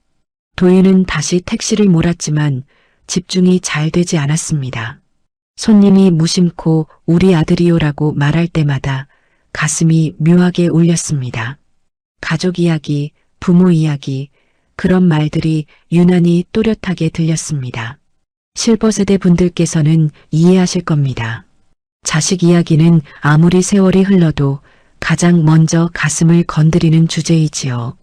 도윤은 다시 택시를 몰았지만 집중이 잘 되지 않았습니다. 손님이 무심코 우리 아들이요라고 말할 때마다 가슴이 묘하게 울렸습니다. 가족 이야기, 부모 이야기, 그런 말들이 유난히 또렷하게 들렸습니다. 실버세대 분들께서는 이해하실 겁니다. 자식 이야기는 아무리 세월이 흘러도 가장 먼저 가슴을 건드리는 주제이지요.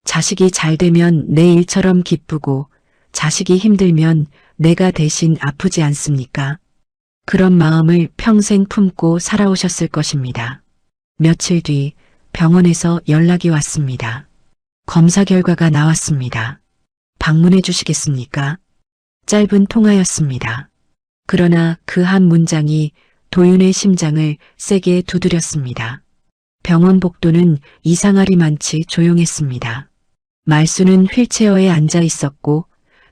자식이 잘 되면 내 일처럼 기쁘고 자식이 힘들면 내가 대신 아프지 않습니까? 그런 마음을 평생 품고 살아오셨을 것입니다. 며칠 뒤 병원에서 연락이 왔습니다. 검사 결과가 나왔습니다. 방문해 주시겠습니까? 짧은 통화였습니다. 그러나 그 한 문장이 도윤의 심장을 세게 두드렸습니다. 병원 복도는 이상하리만치 조용했습니다. 말순은 휠체어에 앉아 있었고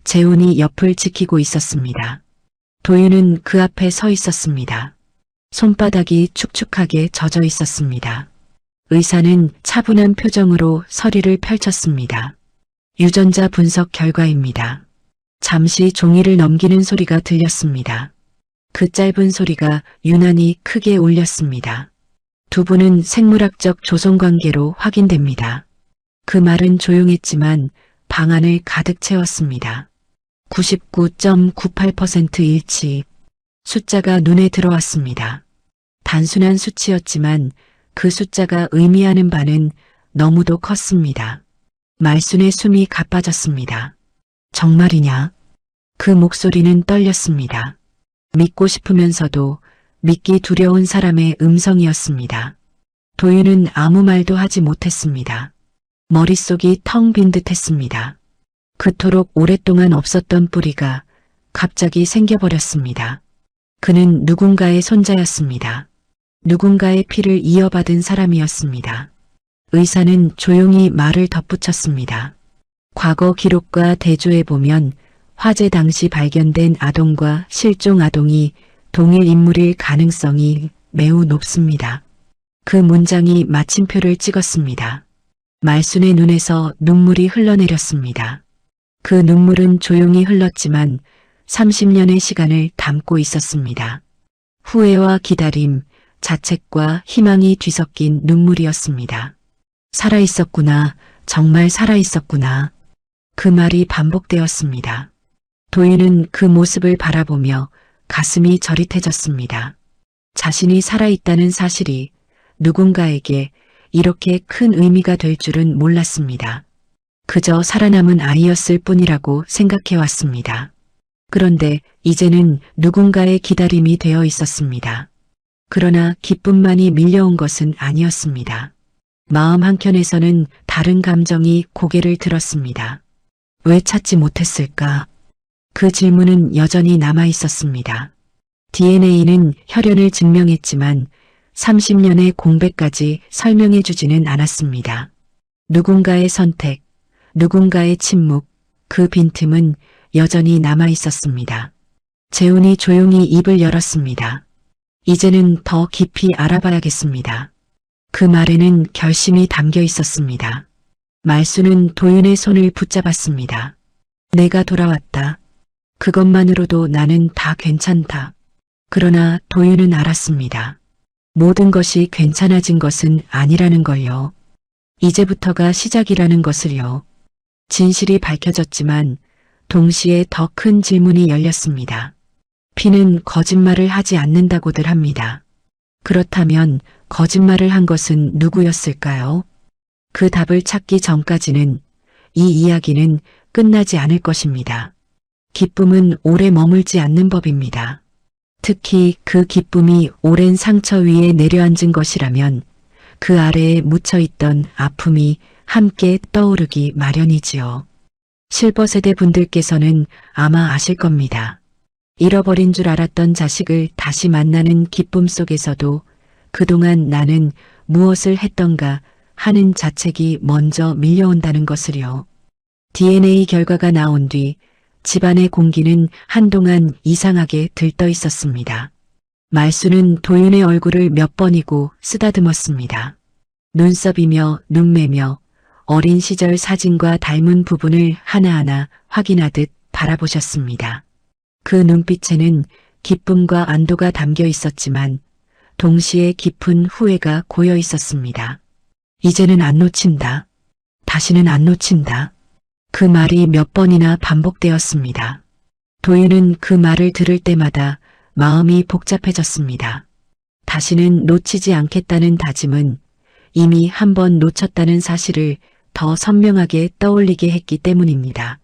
재훈이 옆을 지키고 있었습니다. 도윤은 그 앞에 서 있었습니다. 손바닥이 축축하게 젖어 있었습니다. 의사는 차분한 표정으로 서류를 펼쳤습니다. 유전자 분석 결과입니다. 잠시 종이를 넘기는 소리가 들렸습니다. 그 짧은 소리가 유난히 크게 울렸습니다. 두 분은 생물학적 조성관계로 확인됩니다. 그 말은 조용했지만 방안을 가득 채웠습니다. 99.98% 일치. 숫자가 눈에 들어왔습니다. 단순한 수치였지만 그 숫자가 의미하는 바는 너무도 컸습니다. 말순의 숨이 가빠졌습니다. 정말이냐? 그 목소리는 떨렸습니다. 믿고 싶으면서도 믿기 두려운 사람의 음성이었습니다. 도윤은 아무 말도 하지 못했습니다. 머릿속이 텅 빈 듯했습니다. 그토록 오랫동안 없었던 뿌리가 갑자기 생겨버렸습니다. 그는 누군가의 손자였습니다. 누군가의 피를 이어받은 사람이었습니다. 의사는 조용히 말을 덧붙였습니다. 과거 기록과 대조해 보면 화재 당시 발견된 아동과 실종 아동이 동일 인물일 가능성이 매우 높습니다. 그 문장이 마침표를 찍었습니다. 말순의 눈에서 눈물이 흘러내렸습니다. 그 눈물은 조용히 흘렀지만 30년의 시간을 담고 있었습니다. 후회와 기다림, 자책과 희망이 뒤섞인 눈물이었습니다. 살아있었구나, 정말 살아있었구나. 그 말이 반복되었습니다. 도윤은 그 모습을 바라보며 가슴이 저릿해졌습니다. 자신이 살아있다는 사실이 누군가에게 이렇게 큰 의미가 될 줄은 몰랐습니다. 그저 살아남은 아이였을 뿐이라고 생각해왔습니다. 그런데 이제는 누군가의 기다림이 되어 있었습니다. 그러나 기쁨만이 밀려온 것은 아니었습니다. 마음 한켠에서는 다른 감정이 고개를 들었습니다. 왜 찾지 못했을까? 그 질문은 여전히 남아 있었습니다. DNA는 혈연을 증명했지만 30년의 공백까지 설명해 주지는 않았습니다. 누군가의 선택, 누군가의 침묵, 그 빈틈은 여전히 남아 있었습니다. 재훈이 조용히 입을 열었습니다. 이제는 더 깊이 알아봐야겠습니다. 그 말에는 결심이 담겨 있었습니다. 말순은 도윤의 손을 붙잡았습니다. 내가 돌아왔다. 그것만으로도 나는 다 괜찮다. 그러나 도윤은 알았습니다. 모든 것이 괜찮아진 것은 아니라는 걸요. 이제부터가 시작이라는 것을요. 진실이 밝혀졌지만 동시에 더 큰 질문이 열렸습니다. 피는 거짓말을 하지 않는다고들 합니다. 그렇다면 거짓말을 한 것은 누구였을까요? 그 답을 찾기 전까지는 이 이야기는 끝나지 않을 것입니다. 기쁨은 오래 머물지 않는 법입니다. 특히 그 기쁨이 오랜 상처 위에 내려앉은 것이라면 그 아래에 묻혀있던 아픔이 함께 떠오르기 마련이지요. 실버세대 분들께서는 아마 아실 겁니다. 잃어버린 줄 알았던 자식을 다시 만나는 기쁨 속에서도 그동안 나는 무엇을 했던가 하는 자책이 먼저 밀려온다는 것을요. DNA 결과가 나온 뒤 집안의 공기는 한동안 이상하게 들떠 있었습니다. 말순은 도윤의 얼굴을 몇 번이고 쓰다듬었습니다. 눈썹이며 눈매며 어린 시절 사진과 닮은 부분을 하나하나 확인하듯 바라보셨습니다. 그 눈빛에는 기쁨과 안도가 담겨 있었지만 동시에 깊은 후회가 고여 있었습니다. 이제는 안 놓친다. 다시는 안 놓친다. 그 말이 몇 번이나 반복되었습니다. 도윤은 그 말을 들을 때마다 마음이 복잡해졌습니다. 다시는 놓치지 않겠다는 다짐은 이미 한 번 놓쳤다는 사실을 더 선명하게 떠올리게 했기 때문입니다.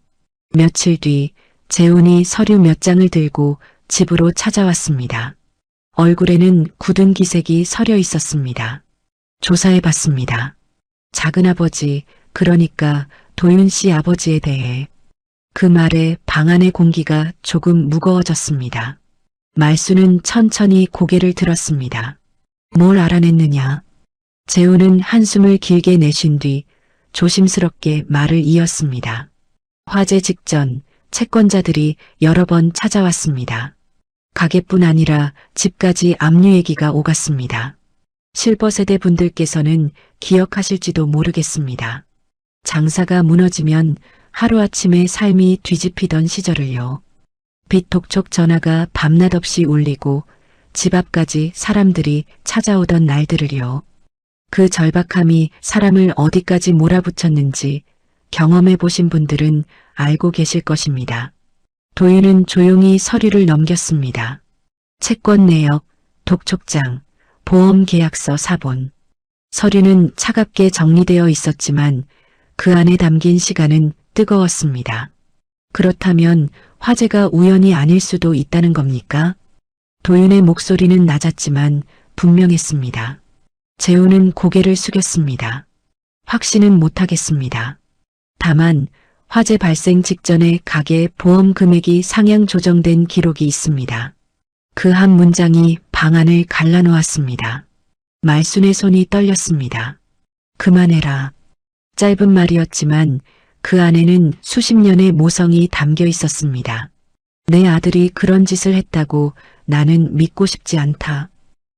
며칠 뒤 재훈이 서류 몇 장을 들고 집으로 찾아왔습니다. 얼굴에는 굳은 기색이 서려 있었습니다. 조사해봤습니다. 작은아버지, 그러니까 도윤 씨 아버지에 대해. 그 말에 방 안의 공기가 조금 무거워졌습니다. 말순은 천천히 고개를 들었습니다. 뭘 알아냈느냐? 재훈은 한숨을 길게 내쉰 뒤 조심스럽게 말을 이었습니다. 화재 직전 채권자들이 여러 번 찾아왔습니다. 가게뿐 아니라 집까지 압류 얘기가 오갔습니다. 실버세대 분들께서는 기억하실지도 모르겠습니다. 장사가 무너지면 하루아침에 삶이 뒤집히던 시절을요. 빚독촉 전화가 밤낮 없이 울리고 집 앞까지 사람들이 찾아오던 날들을요. 그 절박함이 사람을 어디까지 몰아붙였는지 경험해 보신 분들은 알고 계실 것입니다. 도윤은 조용히 서류를 넘겼습니다. 채권 내역, 독촉장, 보험 계약서 사본. 서류는 차갑게 정리되어 있었지만 그 안에 담긴 시간은 뜨거웠습니다. 그렇다면 화재가 우연이 아닐 수도 있다는 겁니까? 도윤의 목소리는 낮았지만 분명했습니다. 재우는 고개를 숙였습니다. 확신은 못하겠습니다. 다만 화재 발생 직전에 가게 보험 금액이 상향 조정된 기록이 있습니다. 그 한 문장이 방안을 갈라놓았습니다. 말순의 손이 떨렸습니다. 그만해라. 짧은 말이었지만 그 안에는 수십 년의 모성이 담겨 있었습니다. 내 아들이 그런 짓을 했다고 나는 믿고 싶지 않다.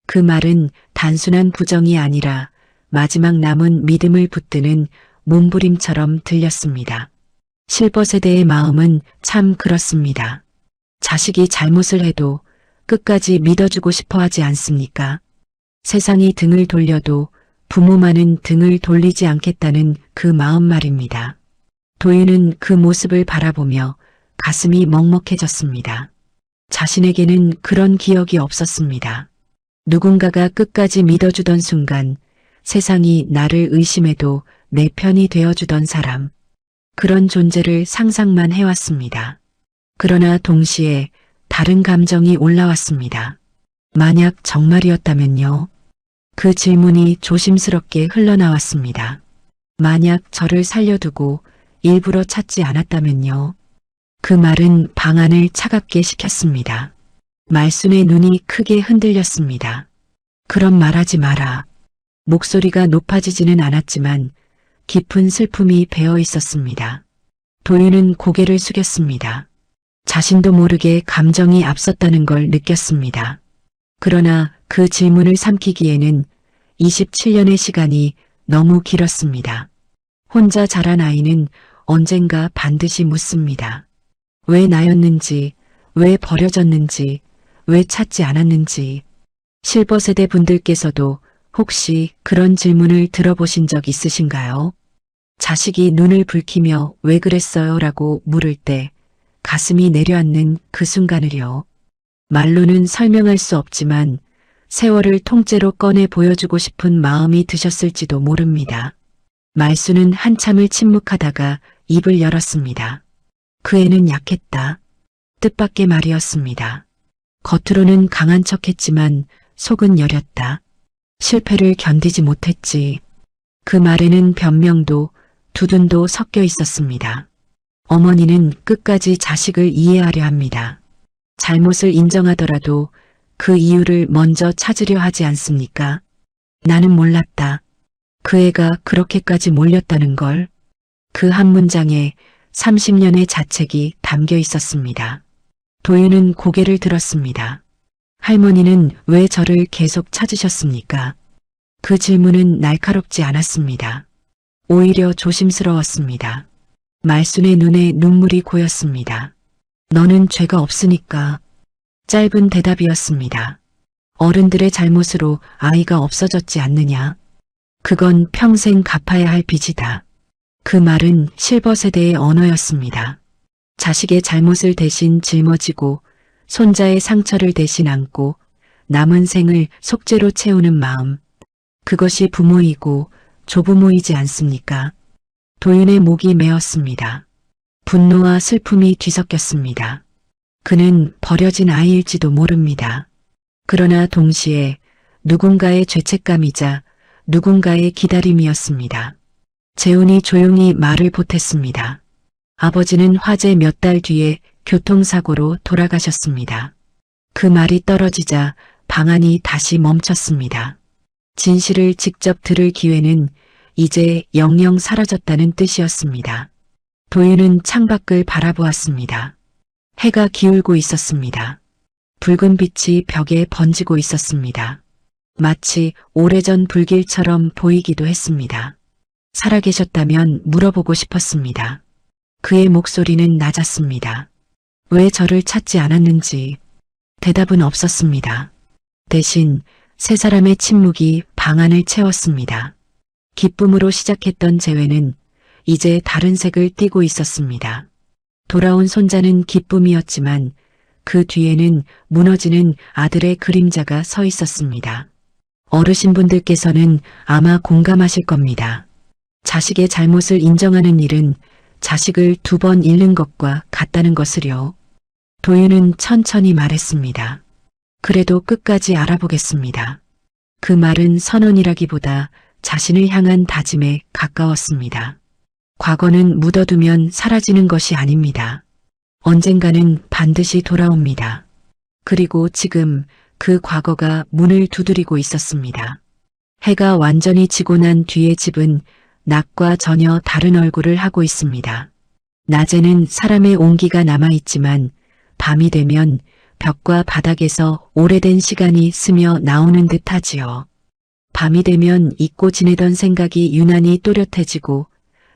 그 말은 단순한 부정이 아니라 마지막 남은 믿음을 붙드는 몸부림처럼 들렸습니다. 실버세대의 마음은 참 그렇습니다. 자식이 잘못을 해도 끝까지 믿어주고 싶어 하지 않습니까? 세상이 등을 돌려도 부모만은 등을 돌리지 않겠다는 그 마음 말입니다. 도윤은 그 모습을 바라보며 가슴이 먹먹해졌습니다. 자신에게는 그런 기억이 없었습니다. 누군가가 끝까지 믿어주던 순간 세상이 나를 의심해도 내 편이 되어주던 사람. 그런 존재를 상상만 해왔습니다. 그러나 동시에 다른 감정이 올라왔습니다. 만약 정말이었다면요? 그 질문이 조심스럽게 흘러나왔습니다. 만약 저를 살려두고 일부러 찾지 않았다면요? 그 말은 방안을 차갑게 식혔습니다. 말순의 눈이 크게 흔들렸습니다. 그런 말하지 마라. 목소리가 높아지지는 않았지만 깊은 슬픔이 배어 있었습니다. 도윤은 고개를 숙였습니다. 자신도 모르게 감정이 앞섰다는 걸 느꼈습니다. 그러나 그 질문을 삼키기에는 27년의 시간이 너무 길었습니다. 혼자 자란 아이는 언젠가 반드시 묻습니다. 왜 나였는지, 왜 버려졌는지, 왜 찾지 않았는지. 실버세대 분들께서도 혹시 그런 질문을 들어보신 적 있으신가요? 자식이 눈을 붉히며 왜 그랬어요? 라고 물을 때 가슴이 내려앉는 그 순간을요. 말로는 설명할 수 없지만 세월을 통째로 꺼내 보여주고 싶은 마음이 드셨을지도 모릅니다. 말순은 한참을 침묵하다가 입을 열었습니다. 그 애는 약했다. 뜻밖의 말이었습니다. 겉으로는 강한 척했지만 속은 여렸다. 실패를 견디지 못했지. 그 말에는 변명도 두둔도 섞여 있었습니다. 어머니는 끝까지 자식을 이해하려 합니다. 잘못을 인정하더라도 그 이유를 먼저 찾으려 하지 않습니까? 나는 몰랐다. 그 애가 그렇게까지 몰렸다는 걸. 그 한 문장에 30년의 자책이 담겨 있었습니다. 도윤은 고개를 들었습니다. 할머니는 왜 저를 계속 찾으셨습니까? 그 질문은 날카롭지 않았습니다. 오히려 조심스러웠습니다. 말순의 눈에 눈물이 고였습니다. 너는 죄가 없으니까. 짧은 대답이었습니다. 어른들의 잘못으로 아이가 없어졌지 않느냐. 그건 평생 갚아야 할 빚이다. 그 말은 실버세대의 언어였습니다. 자식의 잘못을 대신 짊어지고 손자의 상처를 대신 안고 남은 생을 속죄로 채우는 마음. 그것이 부모이고 조부모이지 않습니까? 도윤의 목이 메었습니다. 분노와 슬픔이 뒤섞였습니다. 그는 버려진 아이일지도 모릅니다. 그러나 동시에 누군가의 죄책감이자 누군가의 기다림이었습니다. 재훈이 조용히 말을 보탰습니다. 아버지는 화재 몇 달 뒤에 교통사고로 돌아가셨습니다. 그 말이 떨어지자 방안이 다시 멈췄습니다. 진실을 직접 들을 기회는 이제 영영 사라졌다는 뜻이었습니다. 도윤은 창밖을 바라보았습니다. 해가 기울고 있었습니다. 붉은 빛이 벽에 번지고 있었습니다. 마치 오래전 불길처럼 보이기도 했습니다. 살아계셨다면 물어보고 싶었습니다. 그의 목소리는 낮았습니다. 왜 저를 찾지 않았는지 대답은 없었습니다. 대신 세 사람의 침묵이 방안을 채웠습니다. 기쁨으로 시작했던 재회는 이제 다른 색을 띠고 있었습니다. 돌아온 손자는 기쁨이었지만 그 뒤에는 무너지는 아들의 그림자가 서 있었습니다. 어르신분들께서는 아마 공감하실 겁니다. 자식의 잘못을 인정하는 일은 자식을 2번 잃는 것과 같다는 것을요. 도윤은 천천히 말했습니다. 그래도 끝까지 알아보겠습니다. 그 말은 선언이라기보다 자신을 향한 다짐에 가까웠습니다. 과거는 묻어두면 사라지는 것이 아닙니다. 언젠가는 반드시 돌아옵니다. 그리고 지금 그 과거가 문을 두드리고 있었습니다. 해가 완전히 지고 난 뒤의 집은 낮과 전혀 다른 얼굴을 하고 있습니다. 낮에는 사람의 온기가 남아있지만 밤이 되면 벽과 바닥에서 오래된 시간이 스며 나오는 듯 하지요. 밤이 되면 잊고 지내던 생각이 유난히 또렷해지고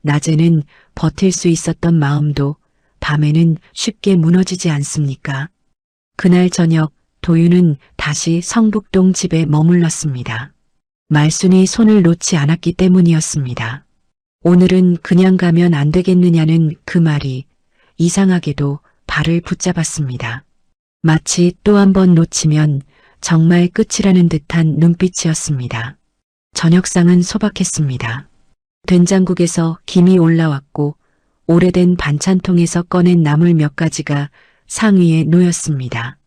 낮에는 버틸 수 있었던 마음도 밤에는 쉽게 무너지지 않습니까? 그날 저녁 도윤은 다시 성북동 집에 머물렀습니다. 말순이 손을 놓지 않았기 때문이었습니다. 오늘은 그냥 가면 안 되겠느냐는 그 말이 이상하게도 발을 붙잡았습니다. 마치 또 한 번 놓치면 정말 끝이라는 듯한 눈빛이었습니다. 저녁상은 소박했습니다. 된장국에서 김이 올라왔고 오래된 반찬통에서 꺼낸 나물 몇 가지가 상위에 놓였습니다.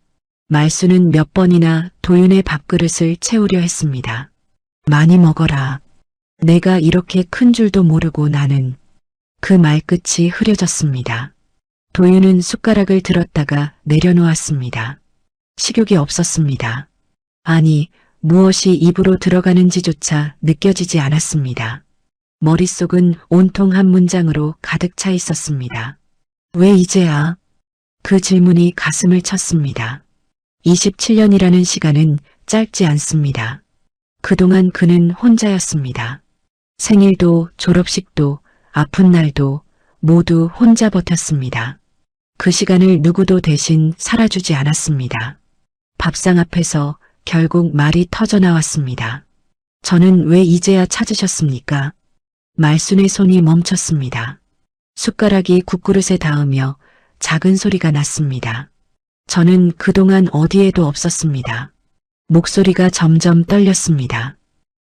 말수는 몇 번이나 도윤의 밥그릇을 채우려 했습니다. 많이 먹어라. 내가 이렇게 큰 줄도 모르고 나는. 그 말끝이 흐려졌습니다. 도윤은 숟가락을 들었다가 내려놓았습니다. 식욕이 없었습니다. 아니, 무엇이 입으로 들어가는지조차 느껴지지 않았습니다. 머릿속은 온통 한 문장으로 가득 차 있었습니다. 왜 이제야? 그 질문이 가슴을 쳤습니다. 27년이라는 시간은 짧지 않습니다. 그동안 그는 혼자였습니다. 생일도 졸업식도 아픈 날도 모두 혼자 버텼습니다. 그 시간을 누구도 대신 살아주지 않았습니다. 밥상 앞에서 결국 말이 터져나왔습니다. 저는 왜 이제야 찾으셨습니까? 말순의 손이 멈췄습니다. 숟가락이 국그릇에 닿으며 작은 소리가 났습니다. 저는 그동안 어디에도 없었습니다. 목소리가 점점 떨렸습니다.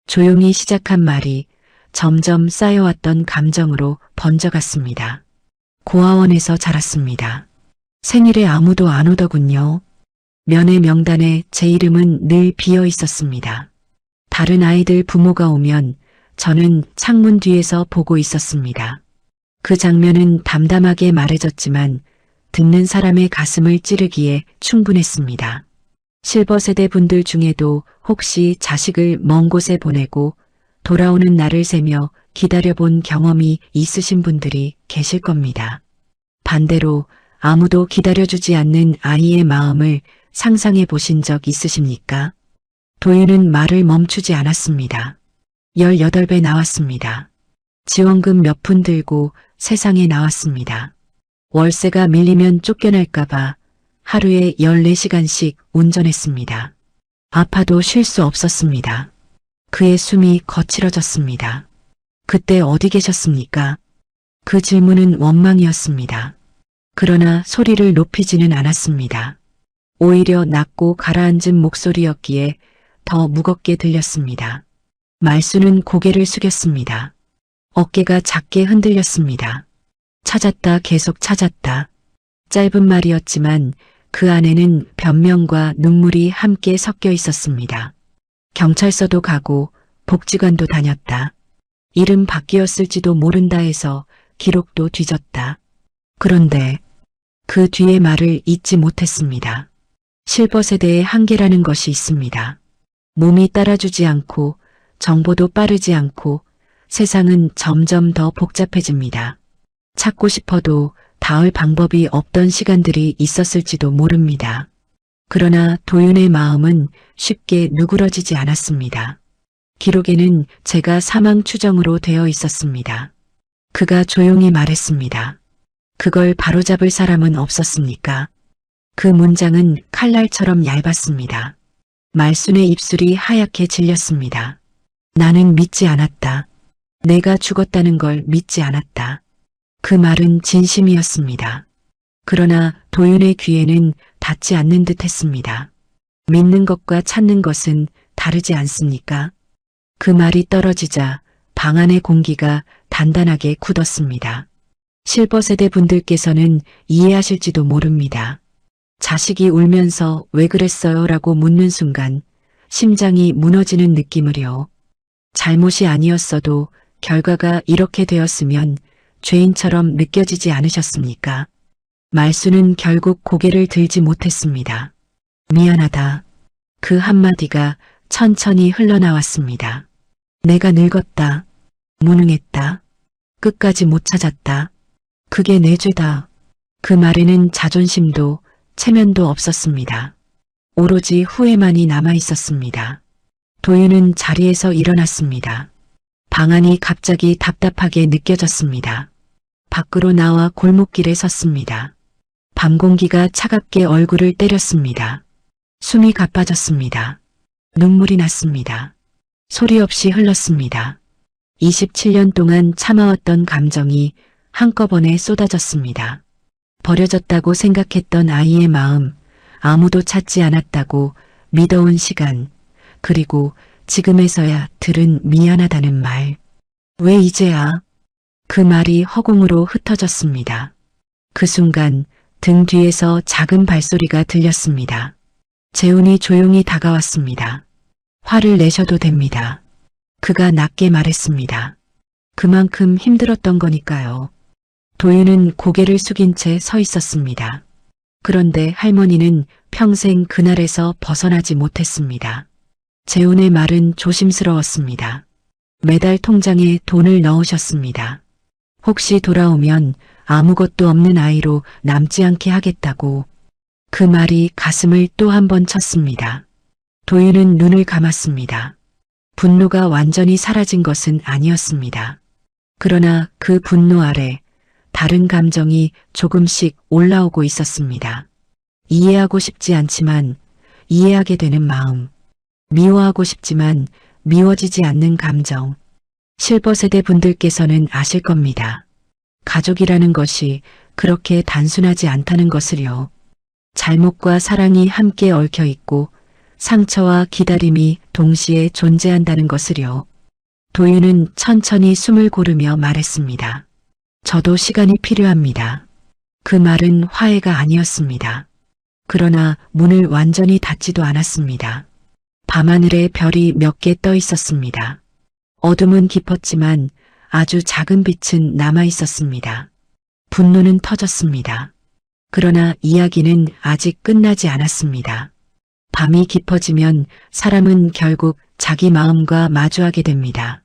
조용히 시작한 말이 점점 쌓여왔던 감정으로 번져갔습니다. 고아원에서 자랐습니다. 생일에 아무도 안 오더군요. 면회 명단에 제 이름은 늘 비어 있었습니다. 다른 아이들 부모가 오면 저는 창문 뒤에서 보고 있었습니다. 그 장면은 담담하게 말해졌지만 듣는 사람의 가슴을 찌르기에 충분했습니다. 실버 세대 분들 중에도 혹시 자식을 먼 곳에 보내고 돌아오는 날을 세며 기다려본 경험이 있으신 분들이 계실 겁니다. 반대로 아무도 기다려주지 않는 아이의 마음을 상상해 보신 적 있으십니까? 도윤은 말을 멈추지 않았습니다. 18배 나왔습니다. 지원금 몇 푼 들고 세상에 나왔습니다. 월세가 밀리면 쫓겨날까봐 하루에 14시간씩 운전했습니다. 아파도 쉴 수 없었습니다. 그의 숨이 거칠어졌습니다. 그때 어디 계셨습니까? 그 질문은 원망이었습니다. 그러나 소리를 높이지는 않았습니다. 오히려 낮고 가라앉은 목소리였기에 더 무겁게 들렸습니다. 말수는 고개를 숙였습니다. 어깨가 작게 흔들렸습니다. 찾았다, 계속 찾았다. 짧은 말이었지만 그 안에는 변명과 눈물이 함께 섞여 있었습니다. 경찰서도 가고 복지관도 다녔다. 이름 바뀌었을지도 모른다 해서 기록도 뒤졌다. 그런데 그 뒤의 말을 잊지 못했습니다. 실버 세대의 한계라는 것이 있습니다. 몸이 따라주지 않고 정보도 빠르지 않고 세상은 점점 더 복잡해집니다. 찾고 싶어도 닿을 방법이 없던 시간들이 있었을지도 모릅니다. 그러나 도윤의 마음은 쉽게 누그러지지 않았습니다. 기록에는 제가 사망 추정으로 되어 있었습니다. 그가 조용히 말했습니다. 그걸 바로잡을 사람은 없었습니까? 그 문장은 칼날처럼 얇았습니다. 말순의 입술이 하얗게 질렸습니다. 나는 믿지 않았다. 내가 죽었다는 걸 믿지 않았다. 그 말은 진심이었습니다. 그러나 도윤의 귀에는 닿지 않는 듯 했습니다. 믿는 것과 찾는 것은 다르지 않습니까? 그 말이 떨어지자 방 안의 공기가 단단하게 굳었습니다. 실버세대 분들께서는 이해하실지도 모릅니다. 자식이 울면서 왜 그랬어요? 라고 묻는 순간 심장이 무너지는 느낌을요. 잘못이 아니었어도 결과가 이렇게 되었으면 죄인처럼 느껴지지 않으셨습니까? 말수는 결국 고개를 들지 못했습니다. 미안하다. 그 한마디가 천천히 흘러나왔습니다. 내가 늙었다. 무능했다. 끝까지 못 찾았다. 그게 내 죄다. 그 말에는 자존심도 체면도 없었습니다. 오로지 후회만이 남아 있었습니다. 도윤은 자리에서 일어났습니다. 방 안이 갑자기 답답하게 느껴졌습니다. 밖으로 나와 골목길에 섰습니다. 밤 공기가 차갑게 얼굴을 때렸습니다. 숨이 가빠졌습니다. 눈물이 났습니다. 소리 없이 흘렀습니다. 27년 동안 참아왔던 감정이 한꺼번에 쏟아졌습니다. 버려졌다고 생각했던 아이의 마음, 아무도 찾지 않았다고 믿어온 시간, 그리고 지금에서야 들은 미안하다는 말. 왜 이제야? 그 말이 허공으로 흩어졌습니다. 그 순간 등 뒤에서 작은 발소리가 들렸습니다. 재훈이 조용히 다가왔습니다. 화를 내셔도 됩니다. 그가 낮게 말했습니다. 그만큼 힘들었던 거니까요. 도윤은 고개를 숙인 채 서 있었습니다. 그런데 할머니는 평생 그날에서 벗어나지 못했습니다. 재훈의 말은 조심스러웠습니다. 매달 통장에 돈을 넣으셨습니다. 혹시 돌아오면 아무것도 없는 아이로 남지 않게 하겠다고. 그 말이 가슴을 또 한 번 쳤습니다. 도윤은 눈을 감았습니다. 분노가 완전히 사라진 것은 아니었습니다. 그러나 그 분노 아래 다른 감정이 조금씩 올라오고 있었습니다. 이해하고 싶지 않지만 이해하게 되는 마음, 미워하고 싶지만 미워지지 않는 감정. 실버세대 분들께서는 아실 겁니다. 가족이라는 것이 그렇게 단순하지 않다는 것을요. 잘못과 사랑이 함께 얽혀 있고 상처와 기다림이 동시에 존재한다는 것을요. 도윤은 천천히 숨을 고르며 말했습니다. 저도 시간이 필요합니다. 그 말은 화해가 아니었습니다. 그러나 문을 완전히 닫지도 않았습니다. 밤하늘에 별이 몇 개 떠 있었습니다. 어둠은 깊었지만 아주 작은 빛은 남아 있었습니다. 분노는 터졌습니다. 그러나 이야기는 아직 끝나지 않았습니다. 밤이 깊어지면 사람은 결국 자기 마음과 마주하게 됩니다.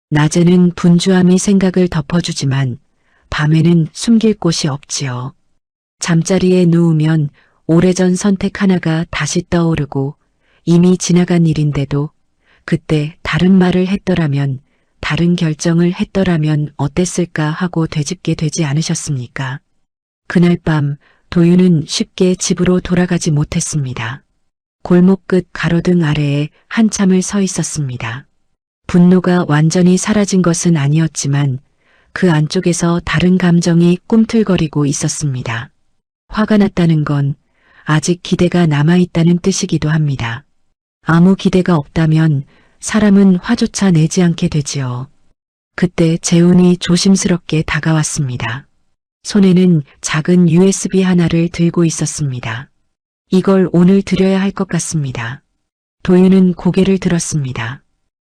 낮에는 분주함이 생각을 덮어주지만 밤에는 숨길 곳이 없지요. 잠자리에 누우면 오래전 선택 하나가 다시 떠오르고 이미 지나간 일인데도 그때 다른 말을 했더라면, 다른 결정을 했더라면 어땠을까 하고 되짚게 되지 않으셨습니까? 그날 밤 도윤은 쉽게 집으로 돌아가지 못했습니다. 골목 끝 가로등 아래에 한참을 서 있었습니다. 분노가 완전히 사라진 것은 아니었지만 그 안쪽에서 다른 감정이 꿈틀거리고 있었습니다. 화가 났다는 건 아직 기대가 남아있다는 뜻이기도 합니다. 아무 기대가 없다면 사람은 화조차 내지 않게 되지요. 그때 재훈이 조심스럽게 다가왔습니다. 손에는 작은 USB 하나를 들고 있었습니다. 이걸 오늘 드려야 할 것 같습니다. 도윤은 고개를 들었습니다.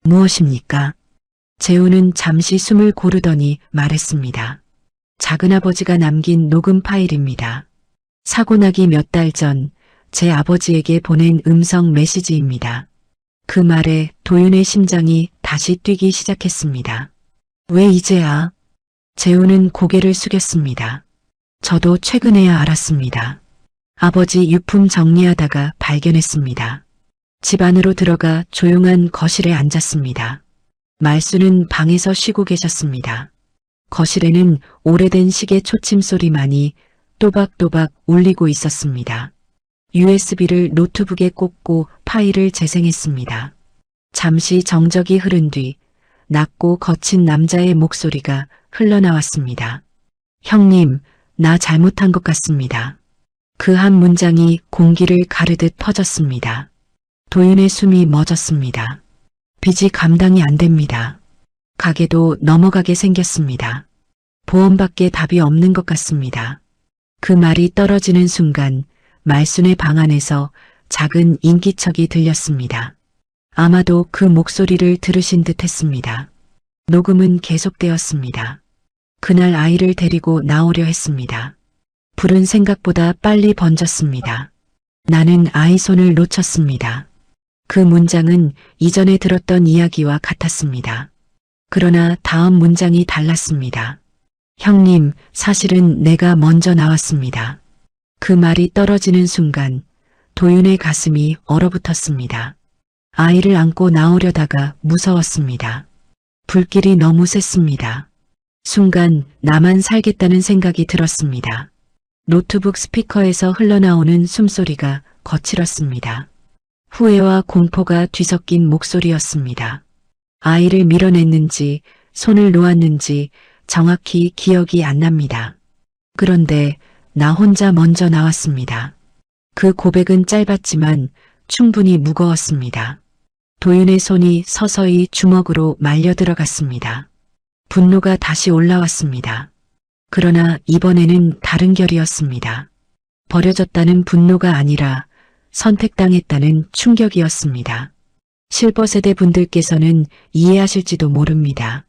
무엇입니까? 재훈은 잠시 숨을 고르더니 말했습니다. 작은아버지가 남긴 녹음 파일입니다. 사고 나기 몇 달 전 제 아버지에게 보낸 음성 메시지입니다. 그 말에 도윤의 심장이 다시 뛰기 시작했습니다. 왜 이제야? 재훈은 고개를 숙였습니다. 저도 최근에야 알았습니다. 아버지 유품 정리하다가 발견했습니다. 집 안으로 들어가 조용한 거실에 앉았습니다. 말수는 방에서 쉬고 계셨습니다. 거실에는 오래된 시계 초침 소리만이 또박또박 울리고 있었습니다. USB를 노트북에 꽂고 파일을 재생했습니다. 잠시 정적이 흐른 뒤 낮고 거친 남자의 목소리가 흘러나왔습니다. 형님, 나 잘못한 것 같습니다. 그 한 문장이 공기를 가르듯 퍼졌습니다. 도윤의 숨이 멎었습니다. 빚이 감당이 안 됩니다. 가게도 넘어가게 생겼습니다. 보험밖에 답이 없는 것 같습니다. 그 말이 떨어지는 순간 말순의 방 안에서 작은 인기척이 들렸습니다. 아마도 그 목소리를 들으신 듯 했습니다. 녹음은 계속되었습니다. 그날 아이를 데리고 나오려 했습니다. 불은 생각보다 빨리 번졌습니다. 나는 아이 손을 놓쳤습니다. 그 문장은 이전에 들었던 이야기와 같았습니다. 그러나 다음 문장이 달랐습니다. 형님, 사실은 내가 먼저 나왔습니다. 그 말이 떨어지는 순간 도윤의 가슴이 얼어붙었습니다. 아이를 안고 나오려다가 무서웠습니다. 불길이 너무 셌습니다. 순간 나만 살겠다는 생각이 들었습니다. 노트북 스피커에서 흘러나오는 숨소리가 거칠었습니다. 후회와 공포가 뒤섞인 목소리였습니다. 아이를 밀어냈는지 손을 놓았는지 정확히 기억이 안 납니다. 그런데 나 혼자 먼저 나왔습니다. 그 고백은 짧았지만 충분히 무거웠습니다. 도윤의 손이 서서히 주먹으로 말려 들어갔습니다. 분노가 다시 올라왔습니다. 그러나 이번에는 다른 결이었습니다. 버려졌다는 분노가 아니라 선택당했다는 충격이었습니다. 실버세대 분들께서는 이해하실지도 모릅니다.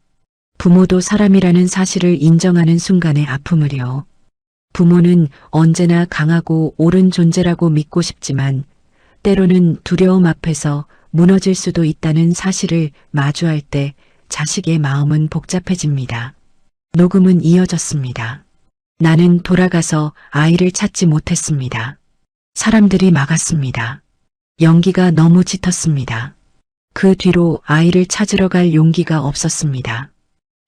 부모도 사람이라는 사실을 인정하는 순간의 아픔을요. 부모는 언제나 강하고 옳은 존재라고 믿고 싶지만 때로는 두려움 앞에서 무너질 수도 있다는 사실을 마주할 때 자식의 마음은 복잡해집니다. 녹음은 이어졌습니다. 나는 돌아가서 아이를 찾지 못했습니다. 사람들이 막았습니다. 연기가 너무 짙었습니다. 그 뒤로 아이를 찾으러 갈 용기가 없었습니다.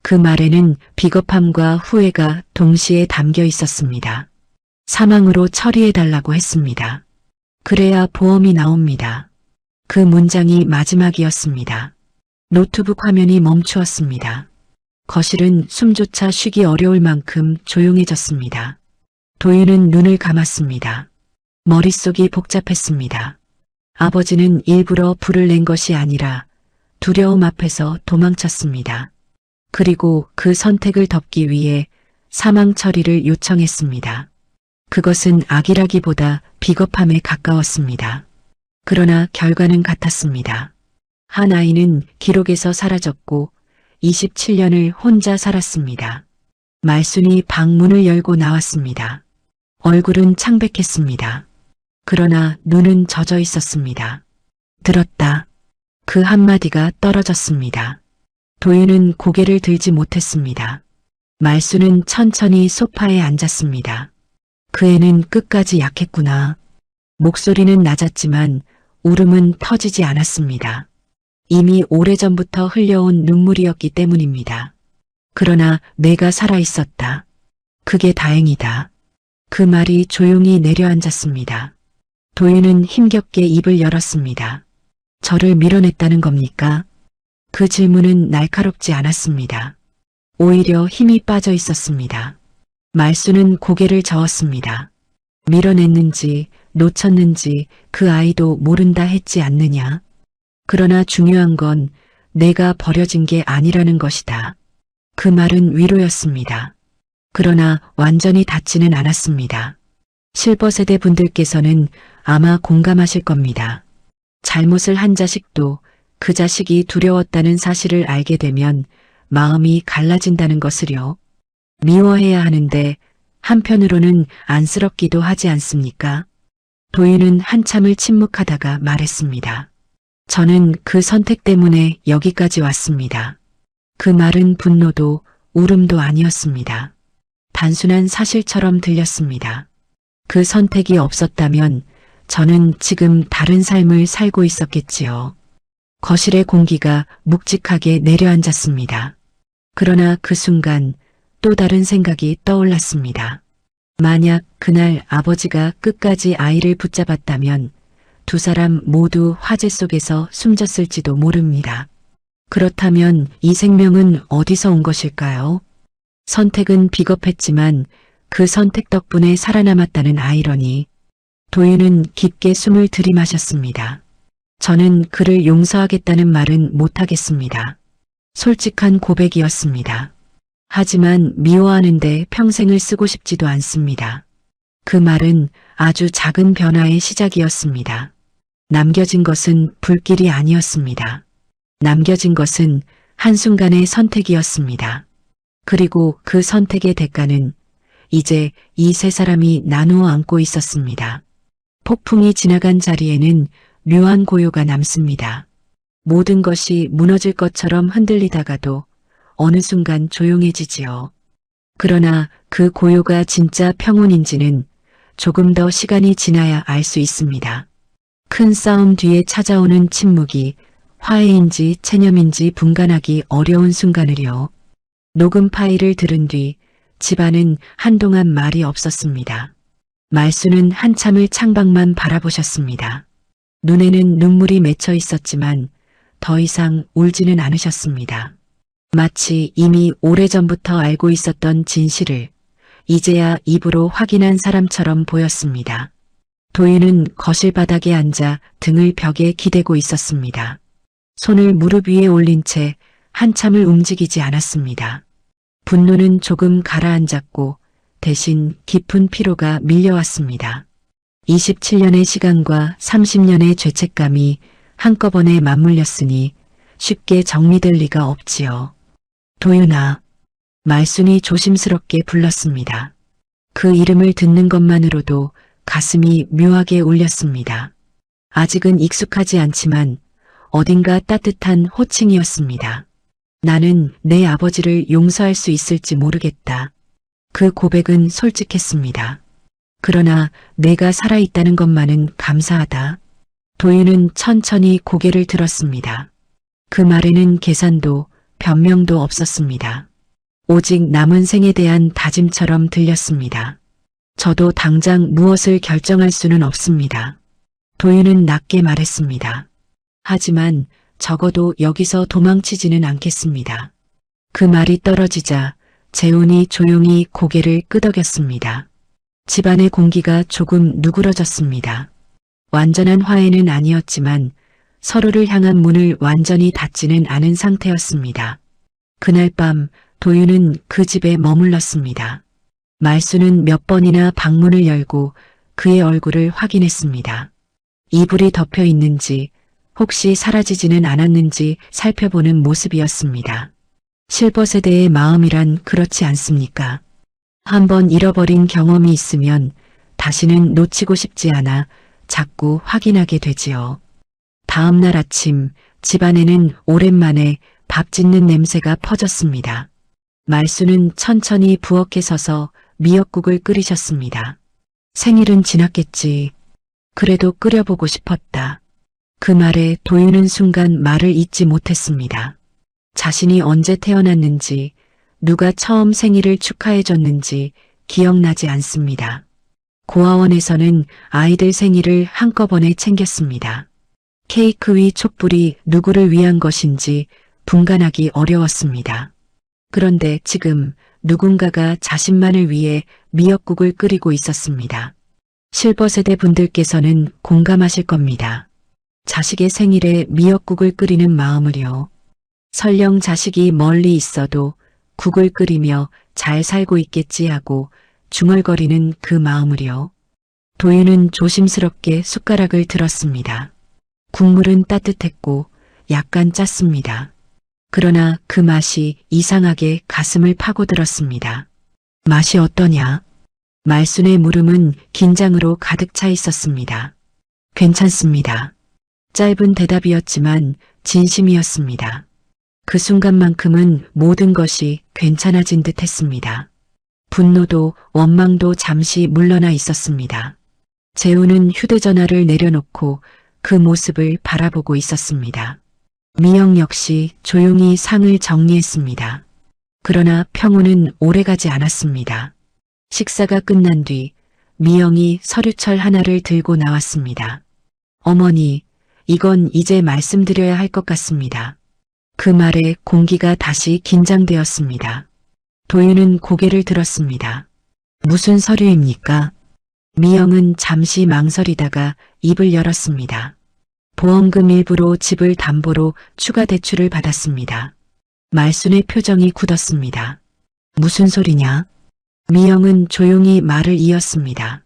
그 말에는 비겁함과 후회가 동시에 담겨 있었습니다. 사망으로 처리해달라고 했습니다. 그래야 보험이 나옵니다. 그 문장이 마지막이었습니다. 노트북 화면이 멈추었습니다. 거실은 숨조차 쉬기 어려울 만큼 조용해졌습니다. 도윤은 눈을 감았습니다. 머릿속이 복잡했습니다. 아버지는 일부러 불을 낸 것이 아니라 두려움 앞에서 도망쳤습니다. 그리고 그 선택을 덮기 위해 사망 처리를 요청했습니다. 그것은 악이라기보다 비겁함에 가까웠습니다. 그러나 결과는 같았습니다. 한 아이는 기록에서 사라졌고 27년을 혼자 살았습니다. 말순이 방문을 열고 나왔습니다. 얼굴은 창백했습니다. 그러나 눈은 젖어 있었습니다. 들었다. 그 한마디가 떨어졌습니다. 도윤은 고개를 들지 못했습니다. 말수는 천천히 소파에 앉았습니다. 그 애는 끝까지 약했구나. 목소리는 낮았지만 울음은 터지지 않았습니다. 이미 오래전부터 흘려온 눈물이었기 때문입니다. 그러나 내가 살아있었다. 그게 다행이다. 그 말이 조용히 내려앉았습니다. 도윤은 힘겹게 입을 열었습니다. 저를 밀어냈다는 겁니까? 그 질문은 날카롭지 않았습니다. 오히려 힘이 빠져 있었습니다. 말수는 고개를 저었습니다. 밀어냈는지 놓쳤는지 그 아이도 모른다 했지 않느냐. 그러나 중요한 건 내가 버려진 게 아니라는 것이다. 그 말은 위로였습니다. 그러나 완전히 닿지는 않았습니다. 실버세대 분들께서는 아마 공감하실 겁니다. 잘못을 한 자식도 그 자식이 두려웠다는 사실을 알게 되면 마음이 갈라진다는 것을요. 미워해야 하는데 한편으로는 안쓰럽기도 하지 않습니까? 도윤은 한참을 침묵하다가 말했습니다. 저는 그 선택 때문에 여기까지 왔습니다. 그 말은 분노도 울음도 아니었습니다. 단순한 사실처럼 들렸습니다. 그 선택이 없었다면 저는 지금 다른 삶을 살고 있었겠지요. 거실의 공기가 묵직하게 내려앉았습니다. 그러나 그 순간 또 다른 생각이 떠올랐습니다. 만약 그날 아버지가 끝까지 아이를 붙잡았다면 두 사람 모두 화재 속에서 숨졌을지도 모릅니다. 그렇다면 이 생명은 어디서 온 것일까요? 선택은 비겁했지만 그 선택 덕분에 살아남았다는 아이러니. 도윤은 깊게 숨을 들이마셨습니다. 저는 그를 용서하겠다는 말은 못하겠습니다. 솔직한 고백이었습니다. 하지만 미워하는데 평생을 쓰고 싶지도 않습니다. 그 말은 아주 작은 변화의 시작이었습니다. 남겨진 것은 불길이 아니었습니다. 남겨진 것은 한순간의 선택이었습니다. 그리고 그 선택의 대가는 이제 이 세 사람이 나누어 안고 있었습니다. 폭풍이 지나간 자리에는 묘한 고요가 남습니다. 모든 것이 무너질 것처럼 흔들리다가도 어느 순간 조용해지지요. 그러나 그 고요가 진짜 평온인지는 조금 더 시간이 지나야 알 수 있습니다. 큰 싸움 뒤에 찾아오는 침묵이 화해인지 체념인지 분간하기 어려운 순간을요. 녹음 파일을 들은 뒤 집안은 한동안 말이 없었습니다. 말수는 한참을 창밖만 바라보셨습니다. 눈에는 눈물이 맺혀 있었지만 더 이상 울지는 않으셨습니다. 마치 이미 오래전부터 알고 있었던 진실을 이제야 입으로 확인한 사람처럼 보였습니다. 도윤은 거실 바닥에 앉아 등을 벽에 기대고 있었습니다. 손을 무릎 위에 올린 채 한참을 움직이지 않았습니다. 분노는 조금 가라앉았고 대신 깊은 피로가 밀려왔습니다. 27년의 시간과 30년의 죄책감이 한꺼번에 맞물렸으니 쉽게 정리될 리가 없지요. 도윤아, 말순이 조심스럽게 불렀습니다. 그 이름을 듣는 것만으로도 가슴이 묘하게 울렸습니다. 아직은 익숙하지 않지만 어딘가 따뜻한 호칭이었습니다. 나는 내 아버지를 용서할 수 있을지 모르겠다. 그 고백은 솔직했습니다. 그러나 내가 살아있다는 것만은 감사하다. 도윤은 천천히 고개를 들었습니다. 그 말에는 계산도 변명도 없었습니다. 오직 남은 생에 대한 다짐처럼 들렸습니다. 저도 당장 무엇을 결정할 수는 없습니다. 도윤은 낮게 말했습니다. 하지만 적어도 여기서 도망치지는 않겠습니다. 그 말이 떨어지자 재훈이 조용히 고개를 끄덕였습니다. 집안의 공기가 조금 누그러졌습니다. 완전한 화해는 아니었지만 서로를 향한 문을 완전히 닫지는 않은 상태였습니다. 그날 밤 도윤은 그 집에 머물렀습니다. 말수는 몇 번이나 방문을 열고 그의 얼굴을 확인했습니다. 이불이 덮여 있는지 혹시 사라지지는 않았는지 살펴보는 모습이었습니다. 실버세대의 마음이란 그렇지 않습니까? 한번 잃어버린 경험이 있으면 다시는 놓치고 싶지 않아 자꾸 확인하게 되지요. 다음 날 아침 집안에는 오랜만에 밥 짓는 냄새가 퍼졌습니다. 말수는 천천히 부엌에 서서 미역국을 끓이셨습니다. 생일은 지났겠지. 그래도 끓여보고 싶었다. 그 말에 도윤은 순간 말을 잇지 못했습니다. 자신이 언제 태어났는지, 누가 처음 생일을 축하해줬는지 기억나지 않습니다. 고아원에서는 아이들 생일을 한꺼번에 챙겼습니다. 케이크 위 촛불이 누구를 위한 것인지 분간하기 어려웠습니다. 그런데 지금 누군가가 자신만을 위해 미역국을 끓이고 있었습니다. 실버세대 분들께서는 공감하실 겁니다. 자식의 생일에 미역국을 끓이는 마음을요. 설령 자식이 멀리 있어도 국을 끓이며 잘 살고 있겠지 하고 중얼거리는 그 마음을요. 도윤은 조심스럽게 숟가락을 들었습니다. 국물은 따뜻했고 약간 짰습니다. 그러나 그 맛이 이상하게 가슴을 파고들었습니다. 맛이 어떠냐? 말순의 물음은 긴장으로 가득 차 있었습니다. 괜찮습니다. 짧은 대답이었지만 진심이었습니다. 그 순간만큼은 모든 것이 괜찮아진 듯 했습니다. 분노도 원망도 잠시 물러나 있었습니다. 재우는 휴대전화를 내려놓고 그 모습을 바라보고 있었습니다. 미영 역시 조용히 상을 정리했습니다. 그러나 평우는 오래가지 않았습니다. 식사가 끝난 뒤 미영이 서류철 하나를 들고 나왔습니다. 어머니, 이건 이제 말씀드려야 할 것 같습니다. 그 말에 공기가 다시 긴장되었습니다. 도윤은 고개를 들었습니다. 무슨 서류입니까? 미영은 잠시 망설이다가 입을 열었습니다. 보험금 일부로 집을 담보로 추가 대출을 받았습니다. 말순의 표정이 굳었습니다. 무슨 소리냐? 미영은 조용히 말을 이었습니다.